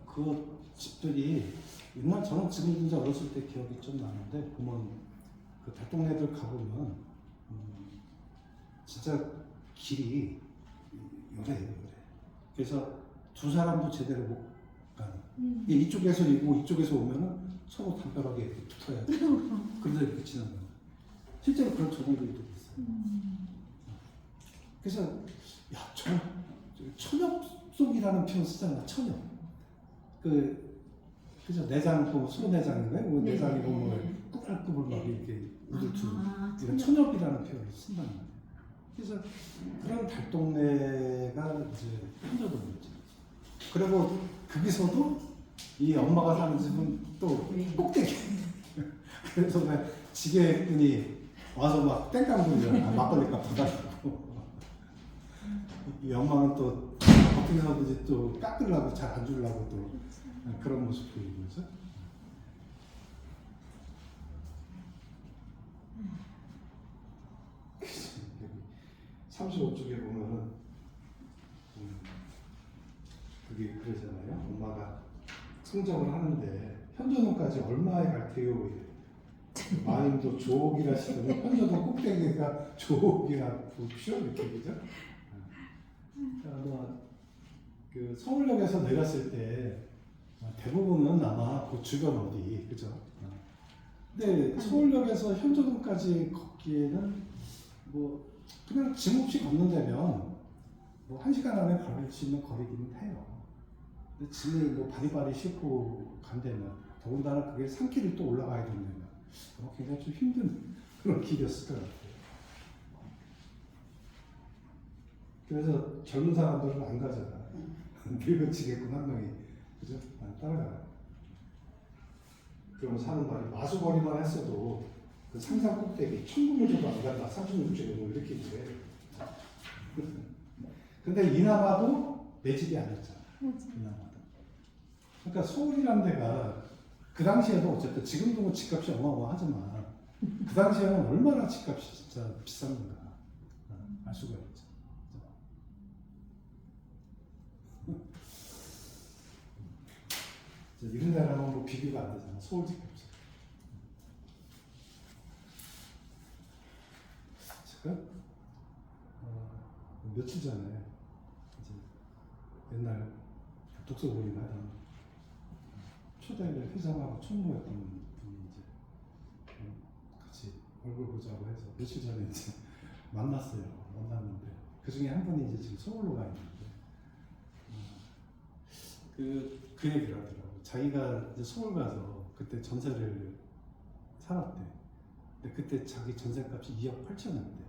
그 집들이 옛날 저는 지금 이제 어렸을 때 기억이 좀 나는데 보면 그 달동네들 가보면 진짜 길이 요래요. 그래서 두 사람도 제대로 못 가는. 이쪽에서 이고 이쪽에서 오면은 서로 담벼락에 이렇게 붙어야 돼. 그러다 이렇게 지나가는. 실제로 그런 조공들도 있어요. 그래서 야, 천엽속이라는 표현 쓰잖아. 천엽. 그죠? 내장 또 소내장인가요? 뭐 내장이 보면 꾸불꾸불 막 이렇게 우들투 이런 천엽이라는 표현을 쓴단 말이에요. 그래서 그런 달동네가 이제 현저동이었죠. 그리고 거기서도 이 엄마가 사는 집은 또 꼭대기. 그래서 지게꾼이 와서 막 땡깡부리잖아. 막걸리 값 받아주고. 이 엄마는 또 어떻게 해서든지 또 깎으려고 잘 안 주려고 또 그런 모습 보이는 거죠. 35쪽에 보면은 그게 그러잖아요. 엄마가 성정을 하는데 현저동까지 얼마에 갈게요? 마님도 조옥이라시더니 현저동 꼭대기가 조옥이라 부쇼 이렇게 그죠? 아마 그 서울역에서 내렸을 때 대부분은 아마 그 주변 어디 그죠? 근데 서울역에서 현저동까지 걷기에는 뭐 그냥 짐 없이 걷는 데면 뭐 1시간 안에 걸을 수 있는 거리기는 해요. 근데 짐을 뭐 바리바리 싣고 간다면 더군다나 그게 산길을 또 올라가야 된다면 굉장히 좀 힘든 그런 길이었을 것 같아요. 그래서 젊은 사람들은 안 가잖아. 늙어지겠군 한 명이 그죠? 따라가요. 그럼 사는 말이 마수거리만 했어도 그 상상 꼭대기 천국을 줘도 안 간다 36주에 뭐 이렇게 이제 근데 이나마도 내 집이 아니었잖아. 이나마도. 그러니까 서울이라는 데가 그 당시에도 어쨌든 지금도 뭐 집값이 어마어마하지만 그 당시에는 얼마나 집값이 진짜 비쌌는가 알 수가 있죠. 이런 데랑은 뭐 비교가 안 되잖아. 서울 집값이. 제가 며칠 전에 이제 옛날 독서 모임 하던 초대를 회장하고 총무였던 분이 이제 같이 얼굴 보자고 해서 며칠 전에 이제 만났어요. 만났는데 그 중에 한 분이 이제 지금 서울로 가 있는데 그 얘기를 하더라고. 자기가 이제 서울 가서 그때 전세를 살았대. 근데 그때 자기 전세값이 2억 8천이었대.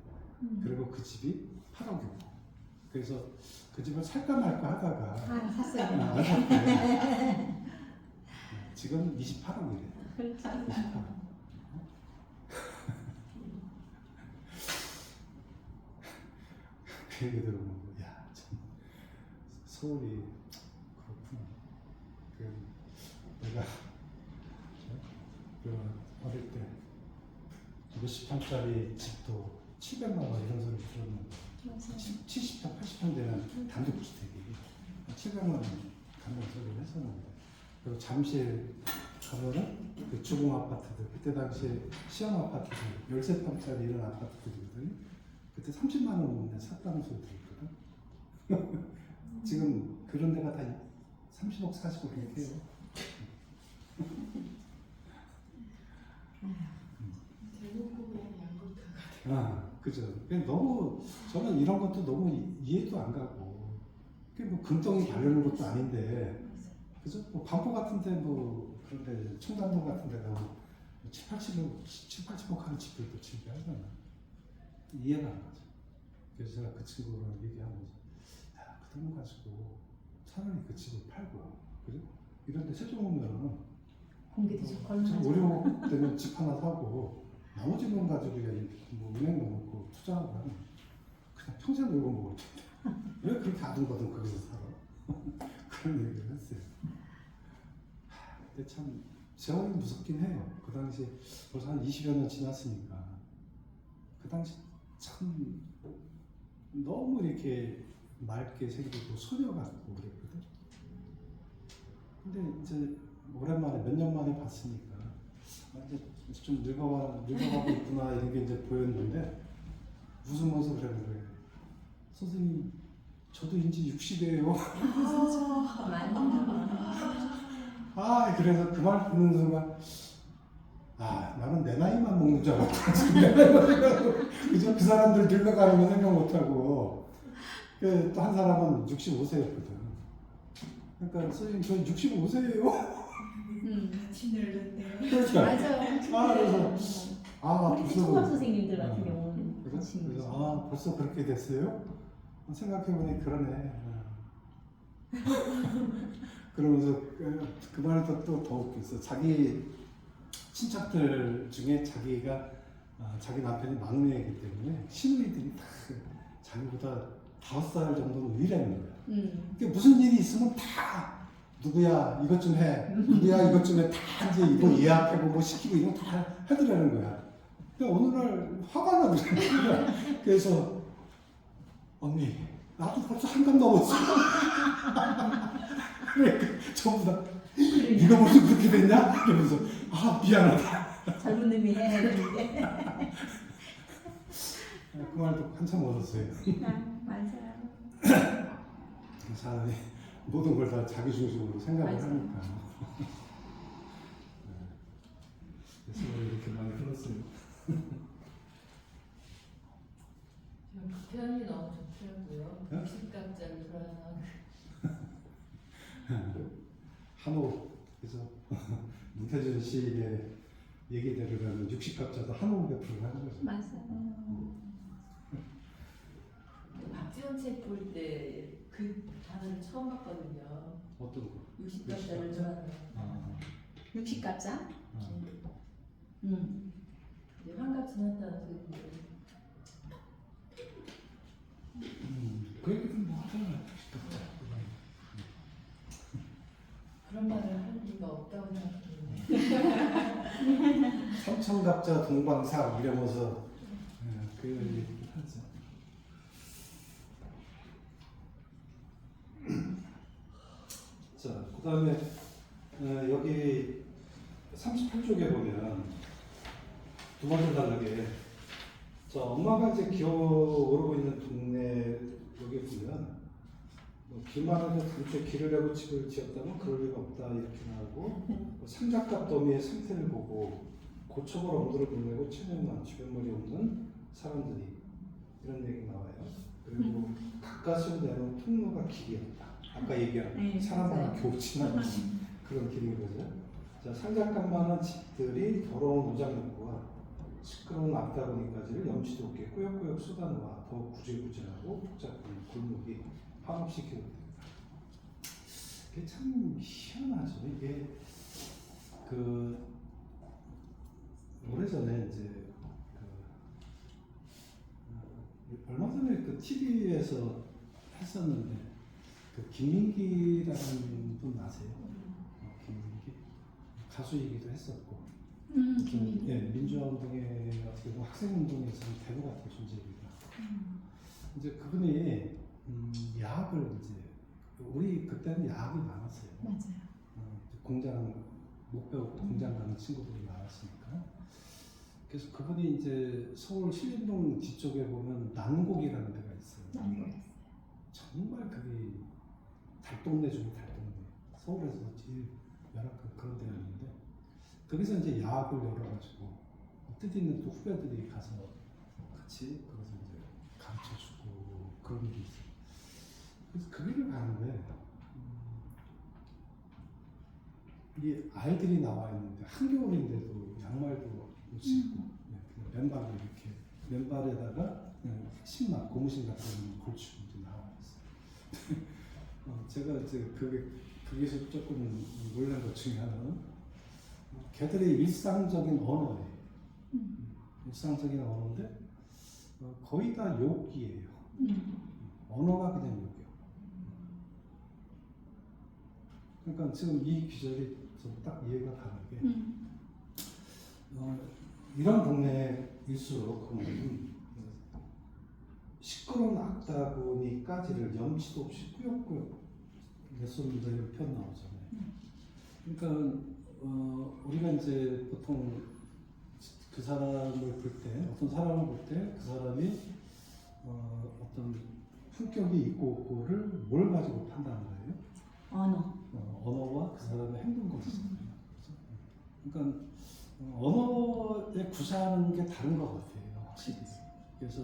그리고 그 집이 8억이었고. 그래서 그 집을 살까 말까 하다가 샀어요. 안 샀대. 지금 28억이래. 그렇죠. 28억. 그 얘기 들어보면 야, 참 서울이 그렇구나. 내가 어릴 때 몇십 평짜리 집도 700만 원 이런 소리 들었는데 70평, 80평 되는 단독주택이 700만 원 간다는 소리를 했었는데 그리고 잠실 가면은 그 주공 아파트들 그때 당시에 시험 아파트들 13평짜리 이런 아파트들이거든요. 그때 30만 원에 샀다는 소리 들었거든. 지금 그런 데가 다 30억, 40억 이렇게 해요. 그죠. 너무 저는 이런 것도 너무 이해도 안 가고, 뭐 금덩이 바르는 것도 아닌데, 그죠? 뭐 반포 같은데 뭐 그런데 청담동 같은데 가면 7, 80억 하는 집들도 준비하잖아. 이해가 안 가죠. 그래서 제가 그 친구랑 얘기하면서 야, 그 돈 가지고 차라리 그 집을 팔고 그죠? 이런 데 세종 오면은 공기도 좋고 얼마나 좀 좋아. 어려울 때는 집 하나 사고 나머지 돈 가지고 뭐 은행 넣고 투자하고 하면 그냥 평생 놀고 먹을 텐데 왜 그렇게 아둥바둥 거기서 살아? 그런 얘기를 했어요. 근데 참 세월이 무섭긴 해요. 그 당시 벌써 한 20여 년 지났으니까 그 당시 참 너무 이렇게 맑게 생기고 소녀 같고 그랬거든. 근데 이제 오랜만에 몇 년 만에 봤으니까 이제 좀 늙어가고 있구나 이런 게 이제 보였는데 웃으면서 그래. 선생님 저도 이제 60이에요. 아 그래서 그 말 듣는 순간 아 나는 내 나이만 먹는 줄 알았다. 지금 내 나이만 생각하고 그저 그 사람들 늙어가는 거 생각 못하고 또 한 사람은 65세였거든. 그러니까 선생님 저 65세예요. 같이 늙었대요. 그러니까 맞아요. 아 그래서 아 우리 벌써 총각 선생님들 같은 경우는 그래서 아 벌써 그렇게 됐어요? 생각해보니 그러네. 그러면서 그 말이 또 더 웃겼어. 자기 친척들 중에 자기가 자기 남편이 막내이기 때문에 시누이들이 다 자기보다 5살 정도는 위라는 거야. 그러니까 무슨 일이 있으면 다 누구야 이것 좀 해, 누구야 이것 좀 해, 다 이제 이거 예약하고 뭐 시키고 이거 다 해드라는 거야. 그러니까 어느 날 화가 나고 그래서 언니 나도 벌써 한갑 넘었어. 그러니까 전부 다 네가 벌써 그렇게 됐냐? 그러면서 아 미안하다. 젊은 놈이 해야 되는데. 그 말도 한참 웃었어요. 맞아요. 사람이 모든 걸 다 자기 중심으로 생각을 맞아요. 하니까. 세월이 이렇게 많이 흘렀어요. 표현이 너무 좋더라고요. 네? 60갑자기 돌아가는 한옥 그래서 문태준 씨의 얘기대로라면 60갑자도 한옥 베풀고 하는 거죠. 맞아요. 박지원 책 볼 때 그 단어를 처음 봤거든요. 어떤 거? 60갑자를 좋아하는 거. 60갑자? 이제 환갑 지났다는 소리인데. 그 얘기는 뭐 하잖아요. 60갑자. 그런 말을 할 리가 없다고 생각했는데. 삼천갑자 동방사 이러면서 그 얘기 하죠. 자, 그 다음에 여기 38쪽에 보면 두 번째 다르게 자, 엄마가 이제 기어오르고 있는 동네 여기 보면 뭐 길만하게 단체 길을 내고 집을 지었다면 그럴 리가 없다 이렇게 나오고 상작갑 더미의 상태를 보고 고초벌 엄두를 불내고 체면만 주변머리 없는 사람들이 이런 얘기 나와요. 그리고 가까스로 내놓은 통로가 길이었다. 아까 얘기한 사람마다 교친하는 그런 길인 거죠. 자, 상작갑 많은 집들이 더러운 우장육과 시끄러운 앞다구니까지를 염치도 없게 꾸역꾸역 쏟아놓아 더욱 구질구질하고 복잡한 골목이 한없이 기록된다. 이게 참 희한하죠. 이게 그 오래전에 이제 얼마 전에 그 TV에서 했었는데 그 김민기라는 분 아세요? 김민기 가수이기도 했었고 김민기. 예, 민주화운동에 어떻게 보면 학생운동에서는 대부 같은 존재입니다. 이제 그분이 야학을 이제 우리 그때는 야학이 많았어요. 맞아요. 공장 못 배우고 공장 가는 친구들이 많았으니까. 그래서 그분이 이제 서울 신림동 뒤쪽에 보면 난곡이라는 데가 있어요. 정말 그게 달동네 중에 달동네. 서울에서 제일 열악한 그런 데였는데 거기서 이제 야학을 열어가지고 뜻있는 또 후배들이 가서 같이 거기서 이제 가르쳐주고 그런 게 있어요. 그래서 그 길을 가는데 이 아이들이 나와 있는데 한겨울인데도 양말도 깃발에다가 그냥 신막 고무신 같은 걸치고 나와 있어요. 제가 이제 그게 조금 놀란 것 중에 하나는 걔들의 일상적인 언어예요. 일상적인 언어인데 거의 다 욕이에요. 언어가 그냥 욕이에요. 그러니까 지금 이 기절이 좀 딱 이해가 가는 게 이런 동네일수록 시끄러운 악다구니까지를 염치도 없이 꾸역꾸역 냈었는데 이런 표현 나오잖아요. 그러니까 우리가 이제 보통 그 사람을 볼 때, 어떤 사람을 볼 때 그 사람이 어떤 품격이 있고 없고를 뭘 가지고 판단하는 거예요? 언어와 그 사람의 행동과 있잖아요. 그러니까 언어에 구사하는 게 다른 것 같아요, 확실히. 그래서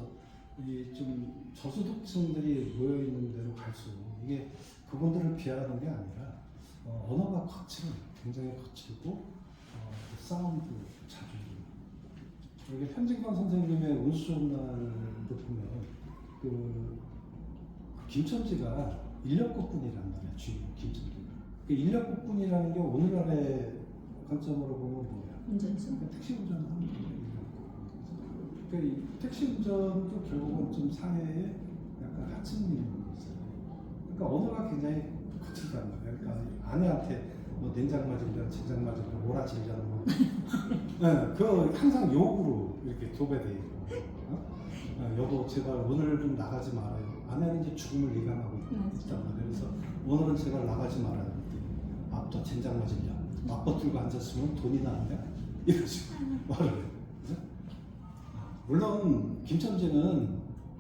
이 좀 저소득층들이 모여 있는 데로 갈수록 이게 그분들을 비하하는 게 아니라 언어가 거칠어요. 굉장히 거칠고 싸움도 자주. 여기 편진관 선생님의 운수 좋은 날도 보면 그 김천지가 인력거꾼이란 말이야, 주인공 김천지가. 그 인력거꾼이라는 게 오늘날의 관점으로 보면 뭐야? 운전수? 택시 운전하는 거예요. 그 택시 운전도 결국은 좀 사회에 약간 하층민이 있어요. 그러니까 언어가 굉장히 거칠단 말이에요. 그러니까 아내한테 뭐 된장 맞으려, 젠장 맞으려, 몰아치려는 거. 네, 그 항상 욕으로 이렇게 도배돼 있고. 여보 제발 오늘 좀 나가지 말아요. 아내는 이제 죽음을 예감하고 있단 말이에요. 그래서 오늘은 제발 나가지 말아요. 앞도 젠장 맞으려. 맞붙들고 앉았으면 돈이 나는데 이런 식으로 말을 해요. 물론 김천지는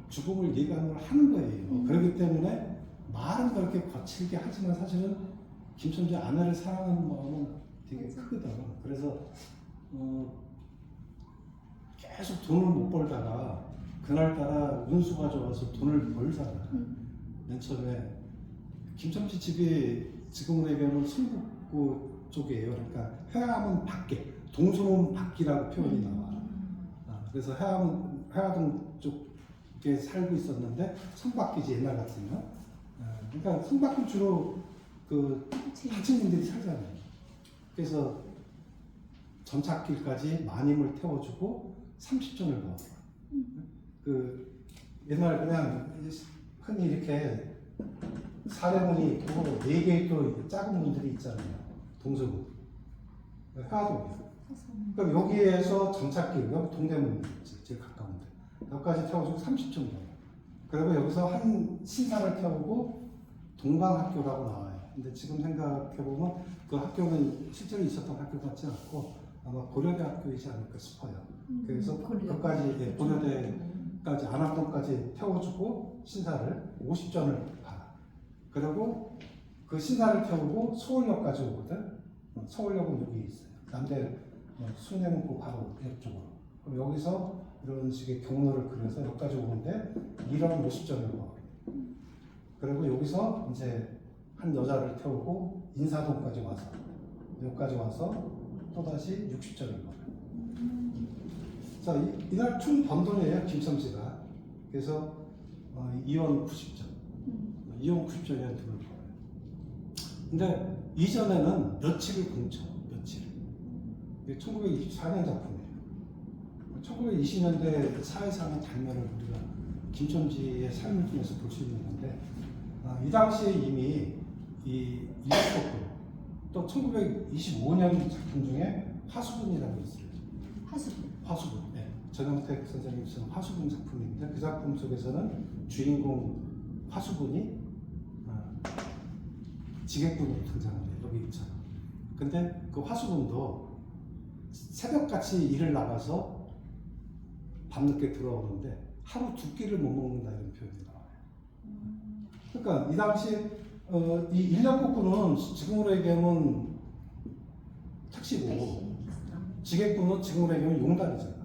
죽음을 예감을 하는 거예요. 그렇기 때문에 말은 그렇게 거칠게 하지만 사실은 김천지 아내를 사랑하는 마음은 되게 크거든. 그래서 계속 돈을 못 벌다가 그날따라 운수가 좋아서 돈을 벌잖아. 맨 처음에 김천지 집이 지금으로 얘기하면 성북구 쪽이에요. 그러니까 회암은 밖에, 동소문 밖이라고 표현이 나와. 그래서 회화동 쪽에 살고 있었는데 성밖이지 옛날 같으면. 그러니까 성밖은 주로 그 하층민들이 살잖아요. 그래서 전착길까지 마님을 태워주고 30전을 넣어. 그 옛날 그냥 흔히 이렇게 사례문이 있고 4개의 또 작은 문들이 있잖아요. 동서문, 회화동이요. 그럼 여기에서 전착길, 여기 동대문 제일 가까운데 여기까지 태워주고 30점 넣어요. 그리고 여기서 한 신사를 태우고 동방학교라고 나와요. 근데 지금 생각해보면 그 학교는 실제로 있었던 학교 같지 않고 아마 고려대 학교이지 않을까 싶어요. 그래서 거기까지 고려대까지 안암동까지 태워주고 신사를 50전을 가. 그리고 그 신사를 태우고 서울역까지 오거든. 서울역은 여기 있어요. 남대 순회문구 바로 옆쪽으로. 그럼 여기서 이런 식의 경로를 그려서 여기까지 오는데 1억 50전을 가. 그리고 여기서 이제 한 여자를 태우고 인사동까지 와서 여기까지 와서 또다시 60전을 벌어요. 자, 이날 총 번 돈이에요, 김첨지가. 그래서 2원 90전. 2원 90전이라는 돈을 벌어요. 근데 이전에는 며칠을 공쳐, 며칠. 이게 1924년 작품이에요. 1920년대 사회상의 장면을 우리가 김첨지의 삶을 통해서 볼 수 있는 건데, 이 당시에 이미 이 일석거꾼, 또 1925년 작품 중에 화수분이라고 있어요. 화수분. 네. 전영택 선생님이 쓴 화수분 작품인데 그 작품 속에서는 주인공 화수분이 지객꾼으로 등장을 해요. 여기 있잖아. 근데 그 화수분도 새벽같이 일을 나가서 밤늦게 들어오는데 하루 2끼를 못 먹는다 이런 표현이 나와요. 그러니까 이 당시에 이 인력거꾼은 지금으로 얘기하면 택시고 지객꾼은 지금으로 얘기하면 용달이잖아.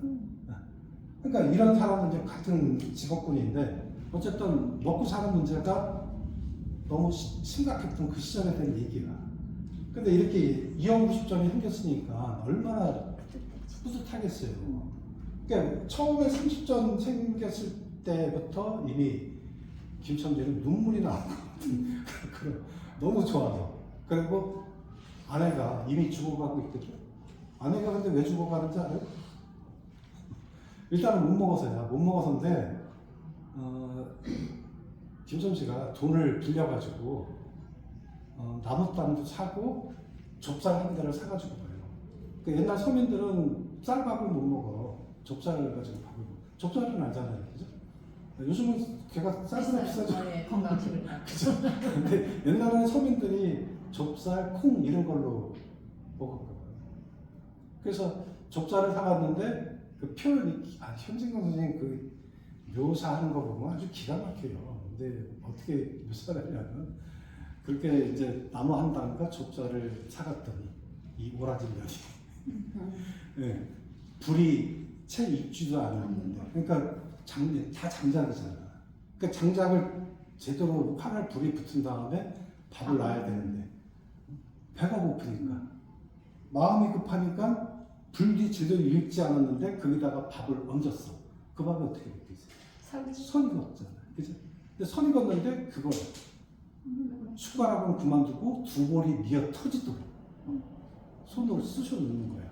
그러니까 이런 사람은 이제 같은 직업군인데 어쨌든 먹고 사는 문제가 너무 심각했던 그 시절에 된 얘기야. 근데 이렇게 2억 50점이 생겼으니까 얼마나 뿌듯하겠어요. 그러니까 처음에 30전 생겼을 때부터 이미 김첨지는 눈물이 나는 것 같은 그런 너무 좋아서. 그리고 아내가 이미 죽어가고 있거든. 아내가 근데 왜 죽어가는지 알아요? 일단은 못 먹어서야. 못 먹어서인데 김첨지가 돈을 빌려가지고 나무땅도 사고 좁쌀 한 대를 사가지고 그래요. 그 옛날 서민들은 쌀밥을 못 먹어. 좁쌀을 가지고 밥을 먹어. 좁쌀은 알잖아요, 그죠? 요즘은 걔가 쌀보다 비싸죠. 네, 건강식을 다. 그죠? 근데 옛날에는 서민들이 좁쌀, 콩 이런 걸로 먹었거든요. 그래서 좁쌀을 사갔는데 그 표현이 현진경 선생님 그 묘사하는 거 보면 아주 기가 막혀요. 근데 어떻게 묘사를 하냐면 그렇게 이제 나무 한 단과 좁쌀을 사갔더니 이 오라진 년이 네, 불이 채 익지도 않았는데 그러니까 다 장작이잖아. 그러니까 장작을 제대로 활을 불이 붙은 다음에 밥을 놔야 되는데 배가 고프니까 마음이 급하니까 불이 제대로 익지 않았는데 거기다가 밥을 얹었어. 그 밥이 어떻게 됐겠어요? 선이 익었잖아. 그죠? 근데 선이 익었는데 그걸 숟가락은 그만두고 두 볼이 미어 터지도록 손으로 쑤셔 넣는 거야.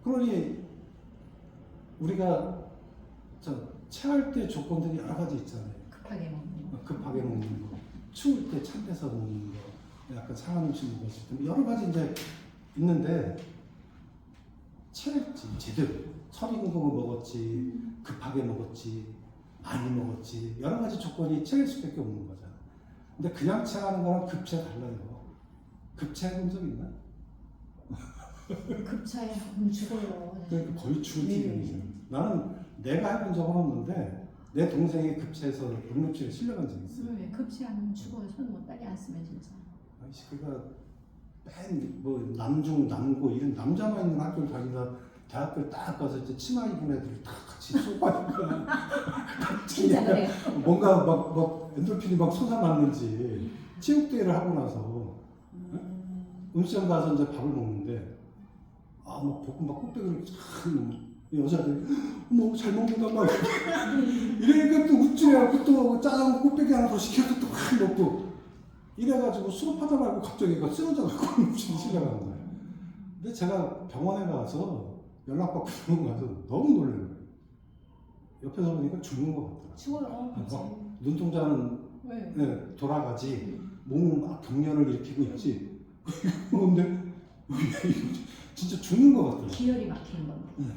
그러니 우리가 체할 때 조건들이 여러 가지 있잖아요. 급하게 먹는 거. 급하게 먹는 거, 추울 때 찬 데서 먹는 거, 약간 상한 음식 먹었을 때 여러 가지 이제 있는데 체했지 제대로. 선 익은 거 먹었지, 급하게 먹었지, 많이 먹었지 여러 가지 조건이 체할 수밖에 없는 거잖아. 근데 그냥 체하는 거랑 급체 달라요. 급체해 본 적 있나? 급차에 하면 죽어요. 그러니까 거의 죽을 지경이죠. 나는 내가 해본 적은 없는데 내 동생이 급체해서 응급실에 실려간 적이 있어요. 네, 급체하면 죽어요. 손못 빨리 안 쓰면 진짜. 아이씨 그가 맨 뭐 남중 남고 이런 남자만 있는 학교를 다니다 대학교를 딱 가서 이제 치마 입은 애들 다 같이 쏘가니까 진짜 그래요. 뭔가 막 엔돌핀이 막 솟아났는지 체육대회를 하고 나서 음식점 가서 이제 밥을 먹는데 막 볶음밥 꽃배기를 참 여자들이 뭐 잘 먹는다 막 이러니까 또 우쭐해갖고 또 짜장 꽃배기 하나 더 시켜서 또 막 먹고 이래가지고 수업하다 말고 갑자기 이거 쓰러져갖고 음식이 실려가는 거예요. 근데 제가 병원에 가서 연락받고 병원 가서 너무 놀란 거예요. 옆에서 보니까 죽는 것 같더라고요. 죽어요. 그렇지. 눈동자는 왜? 네, 돌아가지 몸은 막 경련을 일으키고 있지. 그런데 진짜 죽는 것 같더라고요. 기혈이 막히는 겁니다.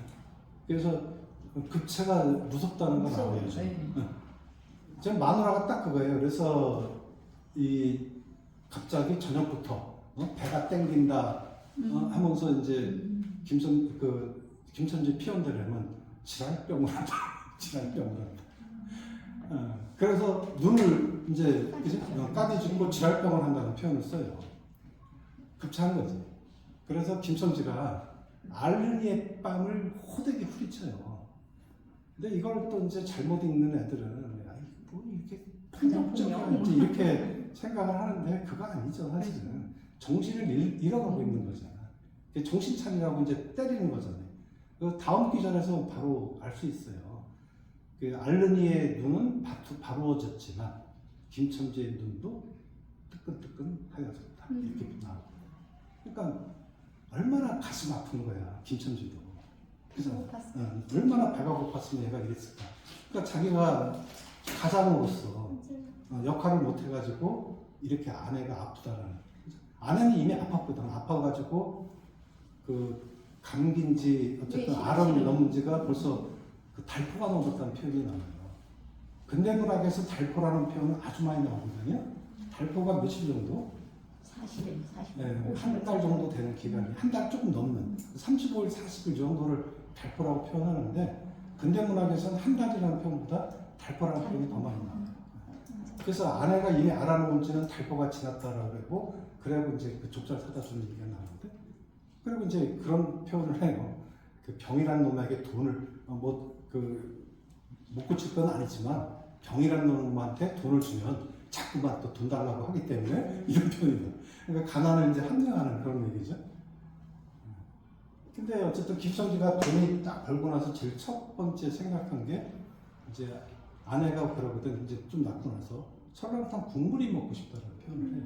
그래서 급체가 무섭다는 건 알아요. 네. 제 마누라가 딱 그거예요. 그래서 이 갑자기 저녁부터 배가 땡긴다 하면서 이제 김천지 피원들에는 질환병을 한다. 질환병을 한다. 그래서 눈을 이제 까디주고 질환병을 한다는 표현을 써요. 급체한 거지. 그래서 김천지가 알른이의 빵을 호되게 후리쳐요. 근데 이걸 또 이제 잘못 읽는 애들은 뭐 이렇게 폭력적이지 이렇게 생각을 하는데 그거 아니죠 사실은. 정신을 잃어가고 있는 거잖아. 정신 차리라고 이제 때리는 거잖아요. 그 다음 기전에서 바로 알 수 있어요. 그 알른이의 눈은 바로워졌지만 김첨지의 눈도 뜨끈뜨끈하여졌다. 이렇게 나오고. 그러니까 얼마나 가슴 아픈 거야 김첨지도. 그죠? 얼마나 배가 고팠으면 얘가 이랬을까. 그러니까 자기가 가장으로서 역할을 못 해가지고 이렇게 아내가 아프다라는. 아내는 이미 아팠거든. 아파가지고 그 감기인지 어쨌든 알은 넘은지가 벌써 그 달포가 넘었다는 표현이 나와요. 근대문학에서 달포라는 표현은 아주 많이 나오거든요. 달포가 며칠 정도? 40일, 40일. 네, 한 달 정도 되는 기간이 한 달 조금 넘는 35일, 40일 정도를 달포라고 표현하는데 근대문학에서는 한 달이라는 표현보다 달포라는 표현이 더 많이 나와요. 그래서 아내가 이미 알아놓은 지는 달포가 지났다라고 그러고 그래고 이제 그 족잘 사다 주는 얘기가 나오는데 그리고 이제 그런 표현을 해요. 그 병이란 놈에게 돈을 못 고칠 건 아니지만 병이란 놈한테 돈을 주면 자꾸만 또 돈 달라고 하기 때문에 이런 표현이에요. 그러니까 가난을 이제 합리화하는 그런 얘기죠. 근데 어쨌든 김성주가 돈이 딱 벌고 나서 제일 첫 번째 생각한 게 이제 아내가 그러거든. 이제 좀 낳고 나서 설렁탕 국물이 먹고 싶다는 표현을 해.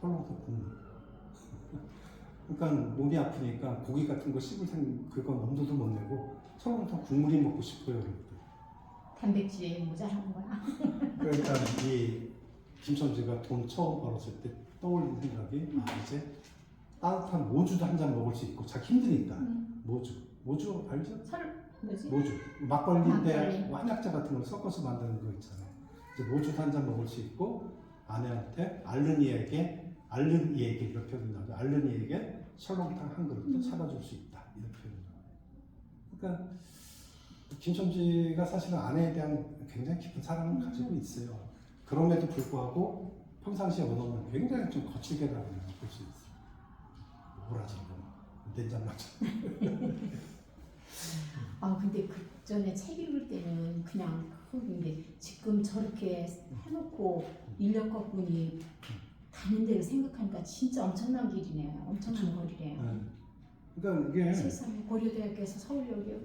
설렁탕 국물. 그러니까 몸이 아프니까 고기 같은 거 씹을 그건 엄두도 못 내고 설렁탕 국물이 먹고 싶어요. 그러거든. 단백질이 모자란 거야. 그러니까 이 김성주가 돈 처음 벌었을 때 떠올린 생각이 이제 따뜻한 모주도 한 잔 먹을 수 있고 자기 힘드니까 모주 알죠? 뭐지? 모주 막걸리인데 막걸리. 뭐 한약재 같은 걸 섞어서 만드는 거 있잖아요. 이제 모주 한 잔 먹을 수 있고 아내한테 알른이에게 이런 표현이 나오죠. 알른이에게 설렁탕 한 그릇도 사다 줄 수 있다 이런 표현이 나와요. 그러니까 김첨지가 사실은 아내에 대한 굉장히 깊은 사랑을 가지고 있어요. 그럼에도 불구하고 평상시에 언어는 굉장히 좀 거칠게 나오는 걸 볼 수 있어요. 오라지는 된장맞아. 근데 그 전에 책 읽을 때는 그냥 근데 지금 저렇게 해놓고 인력거꾼이 가는 데를 생각하니까 진짜 엄청난 길이네요. 엄청난 거리래요. 그러니까 이게 세상에 고려대학교에서 서울역이요.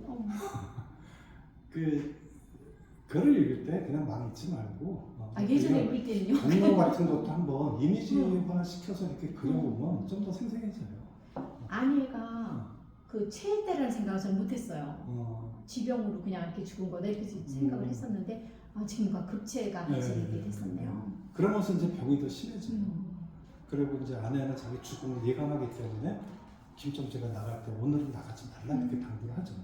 글을 읽을 때 그냥 막 읽지 말고 예전에 읽을 때는요. 동료 같은 것도 한번 이미지화 시켜서 이렇게 그려보면 좀 더 생생해져요. 아내가 그 체했다라는 생각을 잘 못했어요. 지병으로 그냥 이렇게 죽은 거다 이렇게 생각을 했었는데 지금과 급체가 같이 이렇게 됐었네요. 그러면서 이제 병이 더 심해져요. 그리고 이제 아내는 자기 죽음을 예감하기 때문에 김첨지가 나갈 때 오늘은 나가지 말라 이렇게 당부를 하죠.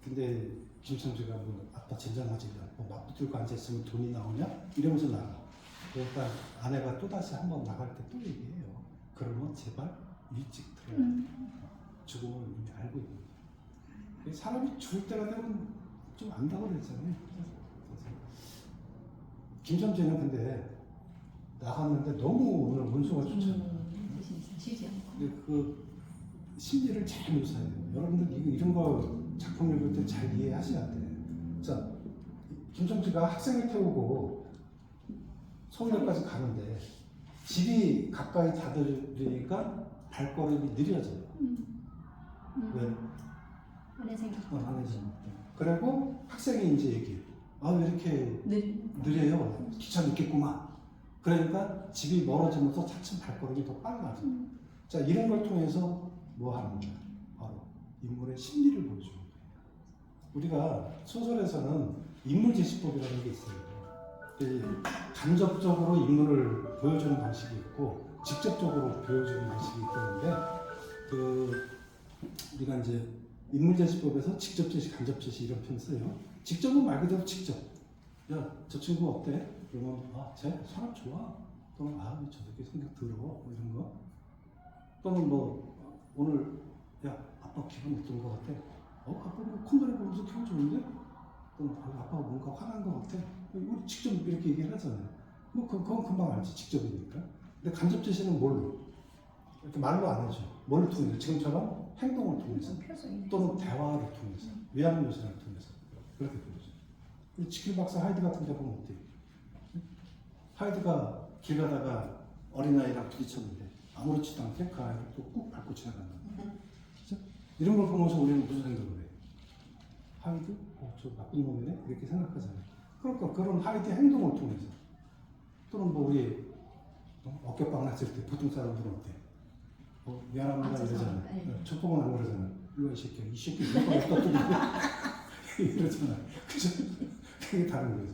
근데 김첨지가 뭐 아빠 젠장하지 뭐 맞붙들고 앉아있으면 돈이 나오냐? 이러면서 나가. 그러니까 아내가 또다시 한번 나갈 때 또 얘기해요. 그러면 제발 일찍 들어야 돼. 죽음을 이미 알고 있는 거야. 사람이 죽을 때가 되면 좀 안다고 그랬잖아요. 김첨지는 근데 나갔는데 너무 오늘 운수가 좋잖아요. 쉬지 않고. 근데 그 심리를 잘 묘사해요. 여러분들 이런 거 작품 읽을 때 잘 이해하셔야 돼. 자, 김첨지가 학생을 태우고 서울역까지 가는데 집이 가까이 다들으니까 발걸음이 느려져요. 왜? 아내 생각. 아내 생각. 그리고 학생이 이제 얘기해. 왜 이렇게 느려요? 기차 늦겠구만. 그러니까 집이 멀어지면서 차츰 발걸음이 더 빨라져. 자, 이런 걸 통해서 뭐 하는 거야? 바로 인물의 심리를 보여주는 거예요. 우리가 소설에서는 인물 제시법이라는 게 있어요. 간접적으로 인물을 보여주는 방식이 있고 직접적으로 보여주는 방식이 있는데 우리가 이제 인물 제시법에서 직접 제시, 간접 제시 이런 표현 써요. 직접은 말 그대로 직접. 야, 저 친구 어때? 그러면 쟤 사람 좋아. 또는 저 새끼 성격 더러워. 뭐 이런 거. 또는 뭐 오늘 야 아빠 기분 어떤 거 같아? 아빠 뭐 콘도레 보면서 기분 좋은데? 또는 아빠가 뭔가 화난 거 같아? 우리 직접 이렇게 얘기를 하잖아요. 뭐 그건 금방 알지. 직접이니까. 근데 간접 제시는 뭘로? 이렇게 말로 안 해줘. 뭘 통해서? 지금처럼 행동을 통해서 또는 대화를 통해서 외향 묘사를 통해서 그렇게 보여줘. 지킬 박사 하이드 같은 데 보면 어때요? 하이드가 길 가다가 어린아이랑 부딪혔는데 아무렇지도 않게 그 아이를 또 꾹 밟고 지나간다. 그렇죠? 이런 걸 보면서 우리는 무슨 생각을 해요? 하이드? 저 나쁜 놈이네? 이렇게 생각하잖아요. 그러니까 그런 하이드 행동을 통해서 또는 뭐 우리 어깨빵 났을 때 보통 사람들은 어때요? 미안합니다 이러잖아요. 첩보는 안 그러잖아요. 일로 이 새끼야. 이 새끼 누가 어디다 또 이러잖아요. 그죠? 그게 다른 거죠.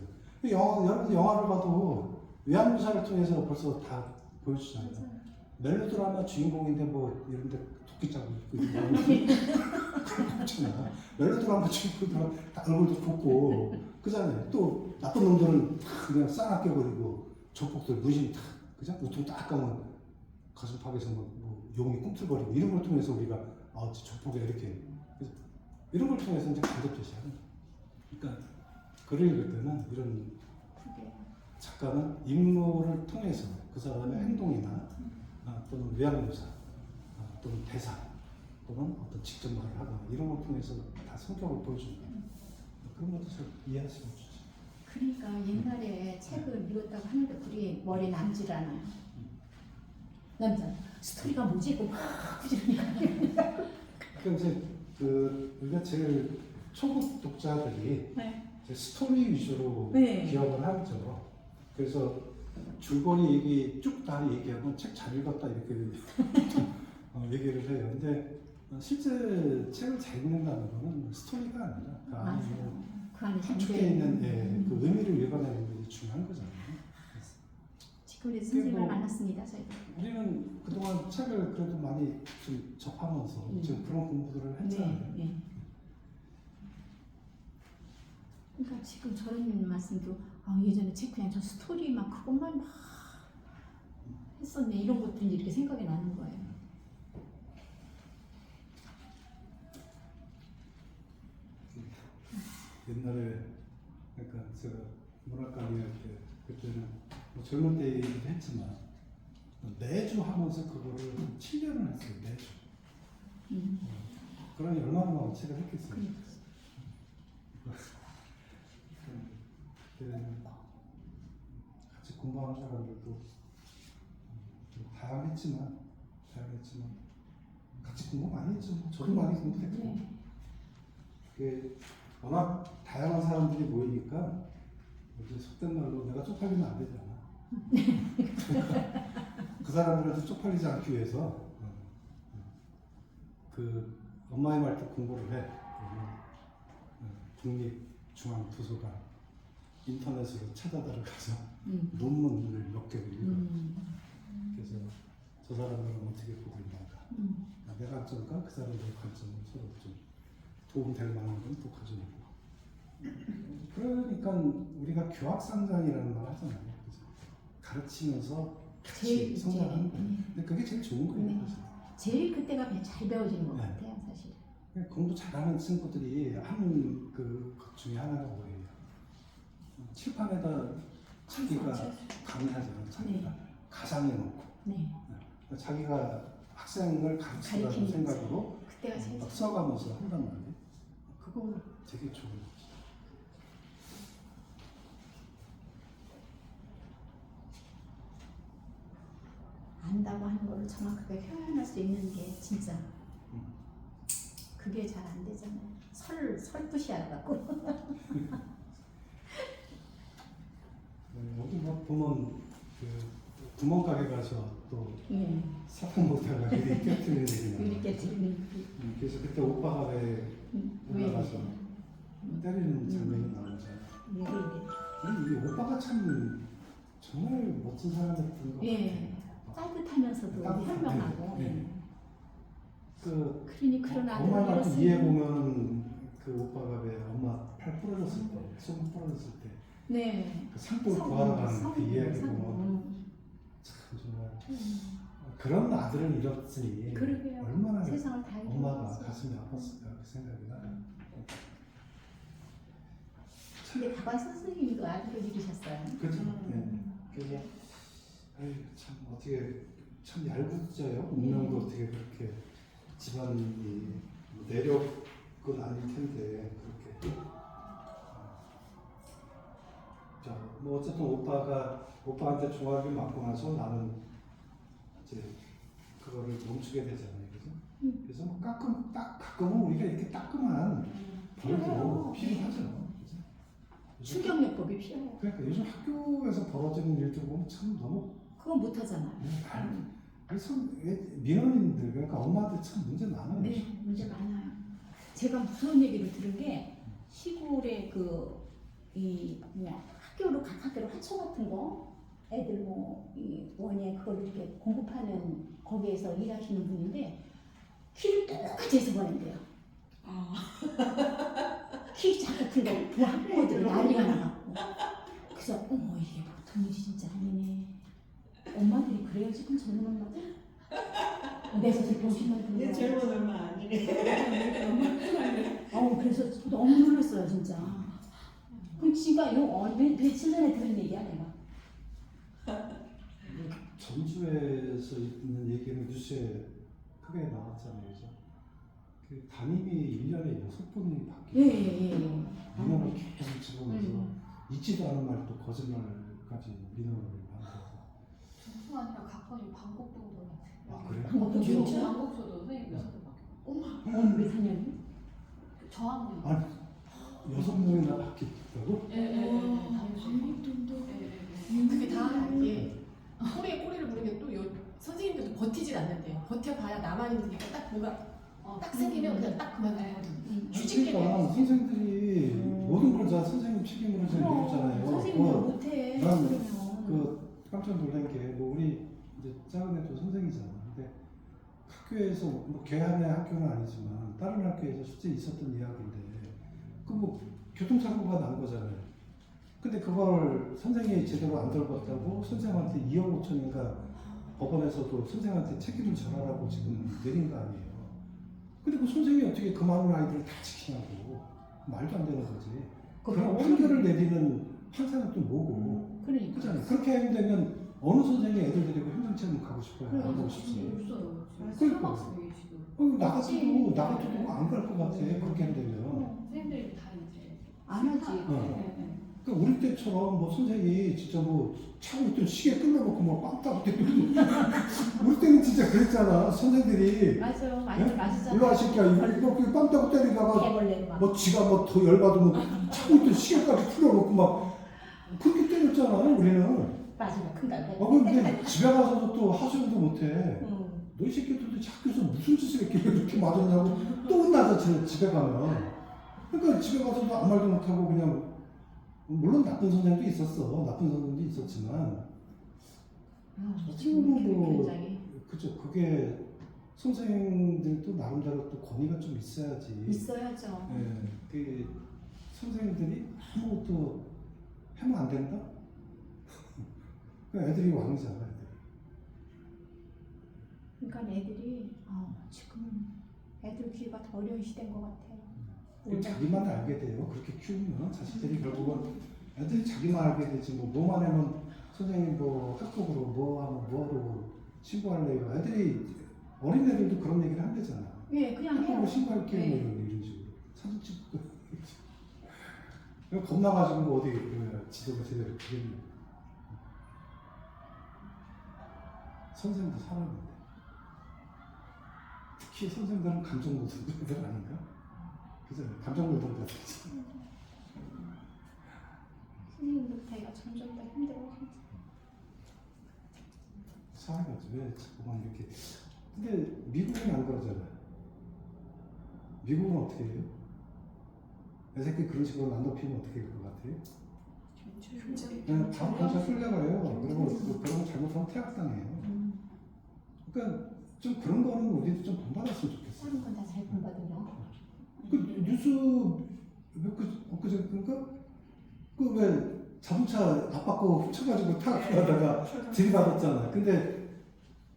여러분 영화를 봐도 외환묘사를 통해서 벌써 다 보여주잖아요. 멜로드라마 주인공인데 뭐 이런데 도끼 짜고 있고 그렇잖아. 멜로드라마 주인공들은 다 얼굴도 붓고 그잖아요. 또 나쁜 놈들은 그냥 싸납게 버리고 조폭들 무심 다 그죠? 우통 딱 감은 가슴팍에서 뭐 용이 꿈틀거리고 이런 걸 통해서 우리가 조폭이 이렇게 그래서 이런 걸 통해서 이제 간접 제시하는 거예요. 그러니까 글을 읽을 때는 이런 작가는 인물을 통해서 그 사람의 행동이나 또는 외향묘사 또는 대사 또는 어떤 직접 말을 하거나 이런 걸 통해서 다 성격을 보여주는 거예요. 그런 것도 잘 이해하시면 좋죠. 그러니까 옛날에 책을 읽었다고 하는데 글이 머리에 남질 않아요. 남자 스토리가 뭐지? 이거 부지런히 그러니까 이제 우리가 제일 초급 독자들이 네. 이제 스토리 위주로 네. 기억을 하죠. 그래서 줄거리 얘기 쭉 다 얘기하면 책 잘 읽었다 이렇게 얘기를 해요. 근데 실제 책을 잘 읽는다는 거는 스토리가 아니라 그 안에 있는 맞아요. 그 안에 함축해 있는 그 의미를 읽어내는 게 중요한 거잖아요. 지금 우리 선생님을 만났습니다. 저희. 우리는 그동안 책을 그래도 많이 좀 접하면서 지금 그런 공부들을 했잖아요. 네. 그러니까 지금 저런 말씀도 예전에 책 그냥 저 스토리만 그것만 막 했었네 이런 것들이 이렇게 생각이 나는 거예요. 옛날에 그러니까 제가 문학 강의할 때 그때는 뭐 젊은 때 얘기도 했지만 매주 하면서 그거를 7년을 했어요. 매주. 그러니 얼마나 많은 책을 했겠어요. 그때는 같이 공부하는 사람들도 좀 다양했지만 같이 공부 많이 했죠. 저도 많이 공부했고 그게 워낙 다양한 사람들이 모이니까 이제 속된 말로 내가 쪽팔리면 안 되잖아. 그 사람들한테 쪽팔리지 않기 위해서 그 엄마의 말 듣고 공부를 해. 그러면 국립중앙도서관 인터넷으로 찾아다를 가서 논문을 몇 개를 읽어. 그래서 저 사람들은 어떻게 보고 있는가. 내 관점과 그 사람들의 관점을 서로 좀 도움될 만한 건 또 가져오고. 그러니까 우리가 교학상장이라는 말 하잖아요. 그래서 가르치면서 같이 성장하는 거예요. 근데 그게 제일 좋은 거예요. 사실. 제일 그때가 잘 배워지는 것 네. 같아요, 사실. 공부 잘하는 친구들이 하는 것 중에 하나가 뭐예요? 칠판에다 자기가 강의하잖아요. 자기가 가상해 놓고 네. 자기가 학생을 가르치라는 생각으로 그때가 제일 막 써가면서 한단 말이에요. 그거 되게 좋은 거지. 안다고 하는 걸 정확하게 표현할 수 있는 게 진짜 그게 잘 안 되잖아요. 설붓이 알아갖고. 여기 뭐 보면 그 구멍가게 가서 또 사탕 먹다가 유리 깨트리는 얘기 나와요. 유리 깨트리는. 그래서 그때 오빠가 왜 올라가서 때리는 장면이 나오잖아요. 이 오빠가 참 정말 멋진 사람이었던 것 같아요. 따뜻하면서도 현명하고. 그러니 그런 아들을 엄마 같은 잃었으니. 이해 보면 그 오빠가 왜 엄마 팔 부러졌을 때, 손 부러졌을 때, 그 상도 구하러 가는 그 이야기 보면 참 정말 그런 아들을 잃었으니 그러게요. 얼마나 세상을 다 엄마가 잃었어요. 가슴이 아팠을까 그 생각이 나요. 근데 다관 선생님도 아들을 잃으셨어요. 그죠? 그래서 아유 참 어떻게 참 얄궂어요. 운명도 어떻게 그렇게 집안이 내력은 아닐 텐데 그렇게. 자, 뭐 어쨌든 오빠한테 종합이 맞고 나서 나는 이제 그거를 멈추게 되잖아요, 그죠? 그래서 뭐 가끔은 우리가 이렇게 따끔한 벌도 필요하죠. 추경요법이 필요해요. 그러니까 요즘 학교에서 벌어지는 일들 보면 참 너무 그건 못하잖아요. 그래서 민원인들 그러니까 엄마들 참 문제 많아요. 네, 문제 많아요. 제가 무서운 얘기를 들은 게 시골에 학교로 각 학교로 하청 같은 거 애들 이 원예 그걸 이렇게 공급하는 거기에서 일하시는 분인데 키를 똑같이 해서 보낸대요. 키 작고 큰 거 그 학부모들이 난리가 나갖고 그래서 어머 이게 보통 일이 진짜 아니네. 엄마들이 그래요 지금 젊은 엄마들? 내 사실 보시면 내 젊은 얼마 아니래. 그래서 너무 놀랐어요 진짜. 그 지가 며칠 전에 들은 얘기야 내가. 전주에서 있는 얘기는 뉴스에 크게 나왔잖아요, 그죠? 그 담임이 1년에 6번이 바뀌어요. 민원을 계속 집어넣어서 잊지도 않은 말 또 거짓말까지 민원을 만들어서. 전수가 아니라 각본이 방곡동도 같아요. 아 그래요? 방곡동 방곡초도 선생님 묘사도 바뀌고. 몇 학년이? 저학년. 아니 6명이나 바뀌었다고? 그게 다 이게 꼬리를 부는 게 또 선생님들도 버티질 않는데요. 버텨봐야 나만 있으니까 딱 뭐가 딱 생기면 그냥 딱 그만하거든. 휴직되면 그러니까 선생님들이 모든 걸 다 선생님 책임으로 얘기했잖아요. 선생님도 못해. 난 그러면. 깜짝 놀란 게 뭐 우리 이제 작은 애도 선생이잖아. 근데 학교에서 뭐 걔네 학교는 아니지만 다른 학교에서 실제 있었던 이야기인데 그 뭐 교통사고가 난 거잖아요. 근데 그걸 선생이 제대로 안 돌봤다고 선생한테 2억 5천인가 법원에서도 선생한테 책임을 전하라고 지금 내린 거 아니에요. 근데 그 선생이 어떻게 그 많은 아이들을 다 지키냐고. 말도 안 되는 거지. 그런 판결을 내리는 판사는 또 뭐고. 그러니까. 그잖아요. 그렇게 되면 어느 선생이 애들 데리고 현장체험 가고 싶어요? 안 가고 싶지. 없어요. 그러니까. 사막스에 지금. 나 같아도 안 갈 것 같아. 그렇게 되면. 선생님들이 다 이제 안 하지. 그러니까 우리 때처럼 뭐 선생이 진짜 뭐 차고 있던 시계 끊어놓고 뭐 빵따고 때리고 우리 때는 진짜 그랬잖아. 선생들이 맞아. 많이 맞으잖아. 올라와 새끼야 이거 빵 따고 때리다가 개벌레 막. 뭐 지가 뭐 더 열받으면 차고 있던 시계까지 풀어놓고 막 그렇게 때렸잖아 우리는. 빠지면 큰가. 근데 집에 가서도 또 하소연도 못해. 응. 너 이 새끼들 도대체 학교에서 무슨 짓을 했길래 이렇게 맞았냐고 또 혼나서 집에 가면. 그러니까 집에 가서도 아무 말도 못하고 그냥 물론 나쁜 선생도 있었어. 나쁜 선생도 있었지만 지금은 뭐 그죠. 그게 선생님들도 나름대로 또 권위가 좀 있어야지. 있어야죠. 예, 그 선생님들이 아무것도 하면 안 된다? 그 애들이 왕이잖아, 애들. 그러니까 애들이 지금 애들 기회가 더 어려운 시대인 것 같아요. 자기만 알게 돼요. 그렇게 키우면 자식들이 결국은 애들이 자기만 알게 되지. 뭐만 하면 선생님 뭐 학폭으로 뭐 하면 뭐하러 신고할래요. 애들이 어린 애들도 그런 얘기를 한대잖아. 예, 그냥 해요. 학폭으로 신고할게요. 네. 뭐 이런 식으로 사진 찍고. 겁나가지고 뭐 어디 지도가 제대로 되겠네. 선생님도 사람인데 특히 선생님들은 감정 노동자들 아닌가? 그죠? 감정 노동자들. 선생님들 대가 점점 더 힘들어. 사회가 왜 자꾸만 이렇게. 근데 미국은 안 그러잖아요. 미국은 어떻게 해요? 내 새끼 그런 식으로 안 높이면 어떻게 될 것 같아요? 그냥 다 경찰 끌려가요. 그리고 그런 거 잘못하면 퇴학당해요. 그러니까 좀 그런 거는 우리도 좀 본받았으면 좋겠어요. 다른 건 다 잘 본거든요. 그 뉴스 엊그저께인가? 그 왜 자동차 앞 바꿔 훔쳐가지고 타가다가 들이받았잖아요. 근데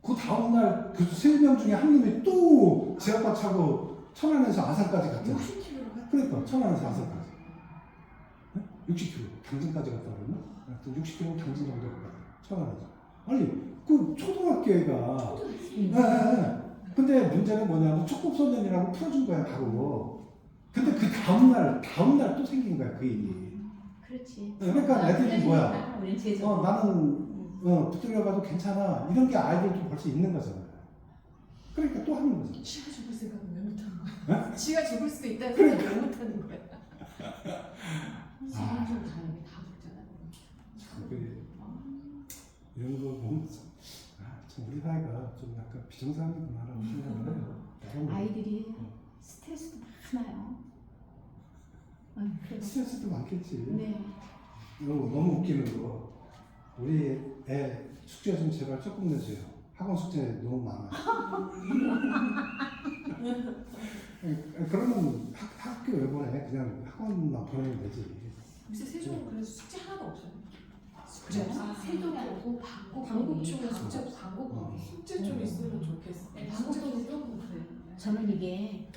그 다음날 그 3명 중에 한 놈이 또 지하바 차고 천안에서 아산까지 갔잖아. 60km로 갔다. 그러니까 천안에서 아산까지. 60km 당진까지 갔다 그러나? 하여튼 60km 당진 정도 갔다. 천안에서. 아니 그 초등학교 애가. 네. 근데 문제는 뭐냐면 촉법소년이라고 풀어준 거야 바로. 근데 그 다음날 또 생긴 거야 그 일이. 그렇지. 그러니까 애들이 뭐야? 우리 제조. 나는 붙들려가도 괜찮아. 이런 게 아이들도 벌써 있는 거잖아요. 그러니까 또 하는 거죠. 지가 죽을 생각은 왜 못하는 거야? 네? 지가 죽을 수도 있다는 생각을 왜 못하는 거야? 지금적으로 자연이 다 죽잖아요. 참 이런 거 보면 참 우리 사회가 좀 약간 비정상이구나라는 생각을 해요. 아이들이 스트레스도 많아요. 스트레스도 많겠지. 네. 너무 웃기는 거. 우리 애 숙제 좀 제발 조금 내줘요. 학원 숙제 너무 많아. 그러면 학교 왜 보내? 그냥 학원만 보내면 되지. 요새 세종은 그래서 숙제 하나도 없어요. 숙제 그래요? 없어. 세종이 아니고 방콕. 방콕중에 숙제 방콕 숙제 좀 있으면 좋겠어. 방콕도 조금 그래요. 저는 이게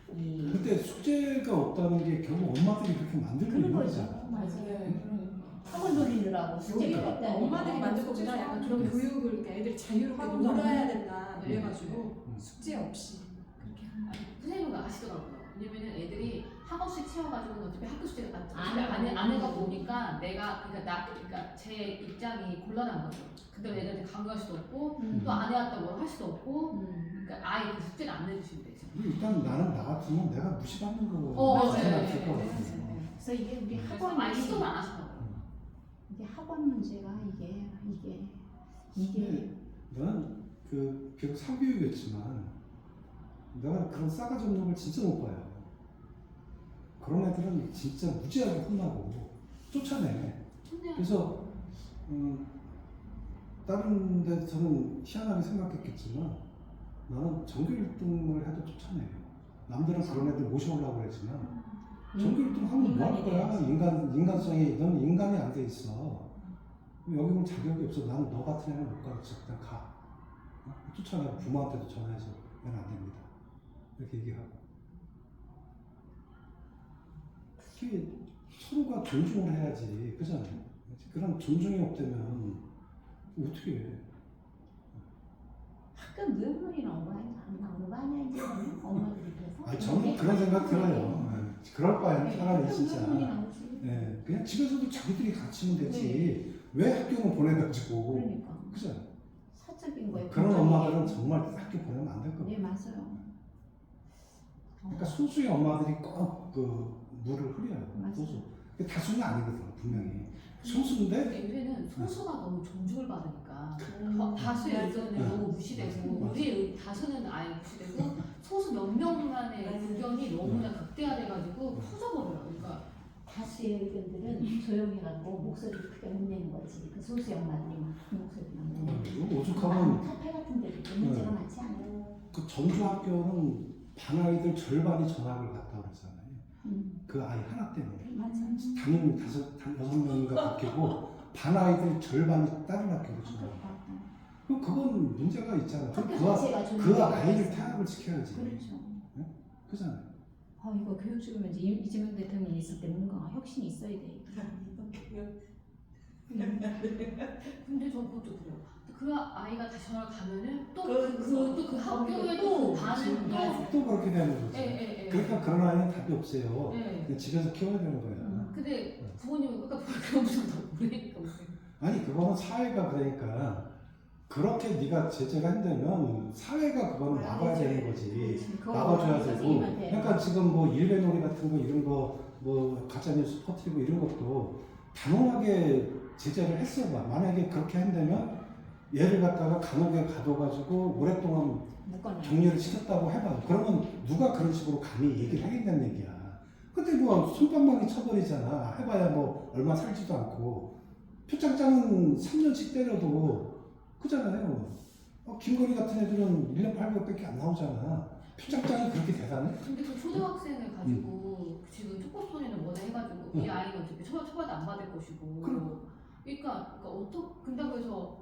근데 숙제가 없다는 게 결국 엄마들이 그렇게 만들고 그런 있는 거죠. 거잖아. 맞아요. 학원 돌리느라고 숙제가 여기가 없다는 엄마들이 거. 만들고보다 약간 그런 교육을 이렇게 애들이 자유롭게 놀아야 된다 이래가지고 숙제 없이 그렇게 하는 거예요. 선생님은 아시더라고요. 왜냐면은 애들이 학업식 채워가지고 어차피 학교 숙제가 안 안 해갖고 오니까 그러니까 제 입장이 곤란한 거죠. 근데 애들한테 강요할 수도 없고 또 안 해왔다고 할 수도 없고 그러니까 아예 그 숙제를 안 내주시면 되죠. 일단 나는 나 같으면 내가 무시받는 거 맞아요. 생각할 것 네, 같아요. 네, 네. 그래서 이게 우리 그래서 아예 학원이 시도를 안 하시더라고요. 이게 학원 문제가 이게 나는 그 비록 사교육이었지만 내가 그런 싸가지 없는 걸 진짜 못 봐요. 그런 애들은 진짜 무지하게 혼나고 쫓아내. 근데 그래서 다른 데서는 희한하게 생각했겠지만 나는 전교 1등을 해도 쫓아내요. 남들은 그런 애들 모셔오려고 그랬지만 전교 1등 하면 뭐 할 거야? 인간성이 넌 인간이 안 돼 있어. 여기 오면 자격이 없어. 나는 너 같은 애는 못 가르쳐. 그냥 가. 쫓아내고 부모한테도 전화해서 얘는 안 됩니다. 이렇게 얘기하고. 특히 서로가 존중을 해야지. 그잖아요. 그런 존중이 없다면 어떻게 해? 학교 무용놀이 나오는 거 아니야 이제는 엄마들이 그래서. 아니 저는 그런 생각 들어요. 네. 그럴 바에는 차라리 학교 진짜. 무용놀이 나오지. 네. 그냥 집에서도 자기들이 가르치면 되지. 왜 학교는 보내가지고. 그러니까 그죠? 사적인 거에 그런 엄마들은 정말 학교 보내면 안 될 것 네 같아요. 맞아요. 그러니까 소수의 엄마들이 꼭 그 물을 흐려요. 맞아요. 소수. 다수는 아니거든 분명히. 소수인데 요새는 소수가 너무 존중을 받으니까 음. 다수의 의견은 네. 너무 무시되고 맞아요. 우리의 다수는 아예 무시되고 소수 몇 명만의 의견이 너무나 극대화돼가지고 퍼져버려요. 그러니까 다수의 의견들은 조용해갖고 목소리를 크게 못 내는 거지. 그 소수의 엄마들이 막 목소리만 내는 거지. 오죽하면 카페 같은 데도 문제가 많지 않아요. 그 전주 학교는 반 아이들 절반이 전학을 갔다 그랬잖아요. 그 아이 하나 때문에. 맞아. 담임 6명인가 바뀌고 반 아이들 절반이 다른 학교로 전학. 그럼 그건 문제가 있잖아. 학교 그, 자체가 그 아이를 퇴학을 시켜야지. 그렇죠. 그잖아요. 이거 교육 죽으면 이제 이재명 대통령이 있을 때 뭔가 혁신이 있어야 돼. 근데 저 그것도 그래요. 그 아이가 다시 전학 가면은 또 그 학교에 또 또 반은 또 그렇게 되는 거지. 예. 그러니까 그런 아이는 답이 없어요. 예. 그냥 집에서 키워야 되는 거야. 근데 부모님은 끝까지 그런 것도 모르니까 아니 그거는 사회가 그러니까 그렇게 네가 제재가 한다면 사회가 그거는 막아야 되는 거지. 막아줘야 되고. 그러니까 지금 뭐 일베놀이 같은 거 이런 거 뭐 가짜뉴스 퍼뜨리고 이런 것도 단호하게 제재를 했어 봐. 만약에 그렇게 한다면 얘를 갖다가 감옥에 가둬가지고 오랫동안 격리를 시켰다고 해봐. 그러면 누가 그런 식으로 감히 얘기를 하겠다는 얘기야. 근데 뭐 손방망이 쳐버리잖아. 해봐야 뭐 얼마 살지도 않고. 표창장은 3년씩 때려도 그잖아요. 김건희 같은 애들은 1년 8개월밖에 안 나오잖아. 표창장이 그렇게 대단해? 근데 그 초등학생을 가지고 지금 촉법소년을 원해 해가지고 이 아이는 어차피 처벌도 안 받을 것이고 그러니까 근다고 해서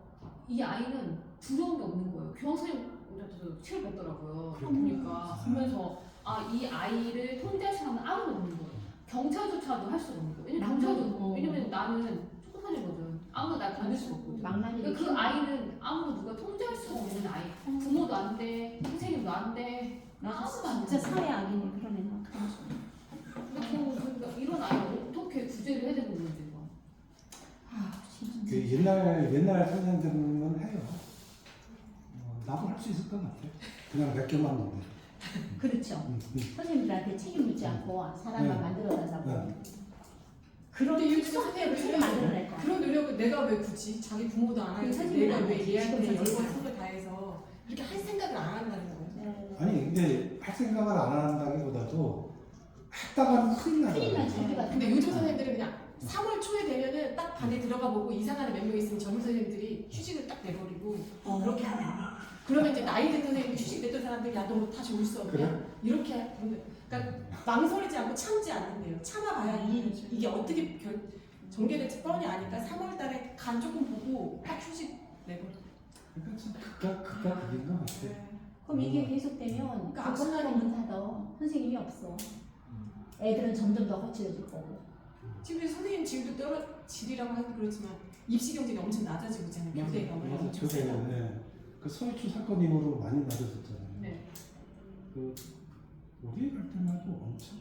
이 아이는 두려운 게 없는 거예요. 교황선생님한테도 치를 뱉더라고요. 그러니까 그러면서 이 아이를 통제할 사람은 아무도 없는 거예요. 경찰조차도 할 수가 없는 거예요. 왜냐면 나는 촉법소년이거든. 아무도 날 건들 수가 없거든. 그러니까 그 아이는 아무도 누가 통제할 수가 없는 아이. 부모도 안 돼, 선생님도 안 돼. 아무도 안 진짜 돼. 사회 악이네. 그런 애는 어떡하지? 그러니까 이런 아이를 어떻게 구제를 해야 되는 건지 이거. 그 옛날 선생님들은 해요. 나도 할 수 있을 것 같아. 그냥 몇 개만 넣으면. 그렇죠. 선생님들한테 책임 묻지 않고 사람만 만들어내자고. 근데 요즘 선생님은 책임 만들어낼 거. 그런 노력을 내가 왜 굳이 자기 부모도 안 하는데 선생님은 내가 안 왜 하지. 얘한테 지금 열번 선생님은 손을 다해서 그렇게 할 생각을 안 한다는 거예요. 아니 근데 할 생각을 안 한다기보다도 했다가는 큰일 큰일 나요. 나지. 우리가 근데 요즘 선생님들은 그냥 3월 초에 되면은 딱 반에 들어가 보고 이상한 애 몇 명 있으면 전문 선생님들이 휴직을 딱 내버리고 그렇게 하는 거예요. 그러면 이제 나이 든 선생님이 휴직 냈던 사람들이 야 너 다시 올 수 없냐? 그래? 이렇게 그러니까 망설이지 않고 참지 않는데요. 참아봐야 이게 어떻게 전개될지 뻔히 아니까 3월 달에 간 조금 보고 딱 휴직 내버려. 그러니까 좀 극과 극인 것 같아. 그럼 이게 계속되면 그러니까 악순환 없는 사도 선생님이 없어. 애들은 점점 더 거칠어질 거고. 지금 선생님 질도 떨어지리라고 하긴 그렇지만 입시 경쟁이 엄청 낮아지고 있잖아요. 교대가 맞아. 교대. 그 서해초 사건 이후로 많이 낮아졌잖아요. 네. 그 우리 갈 때만 해도 엄청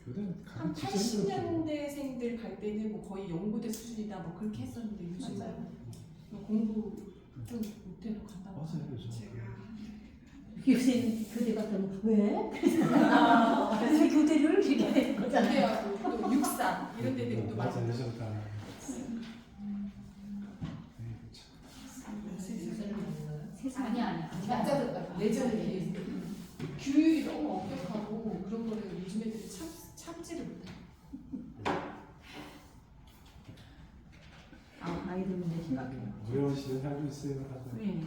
교대 한 80년대생들 갈 때는 뭐 거의 연고대 수준이다 뭐 그렇게 했었는데 요즘 공부 좀 못해도 간다고. 맞아요, 요즘. 요새 교대 같으면 왜? 왜 교대를 이렇게 되는 거잖아요. 군대하고 또 육사 이런 데들이 또 맞아 많이 예전부터. 세상에 아니야. 약자들 예전에 규율이 너무 엄격하고 그런 거를 요즘 애들이 참지를 못해. 아이들 문제 심각해요. 어려운 시대 살고 있어요 다들. 네.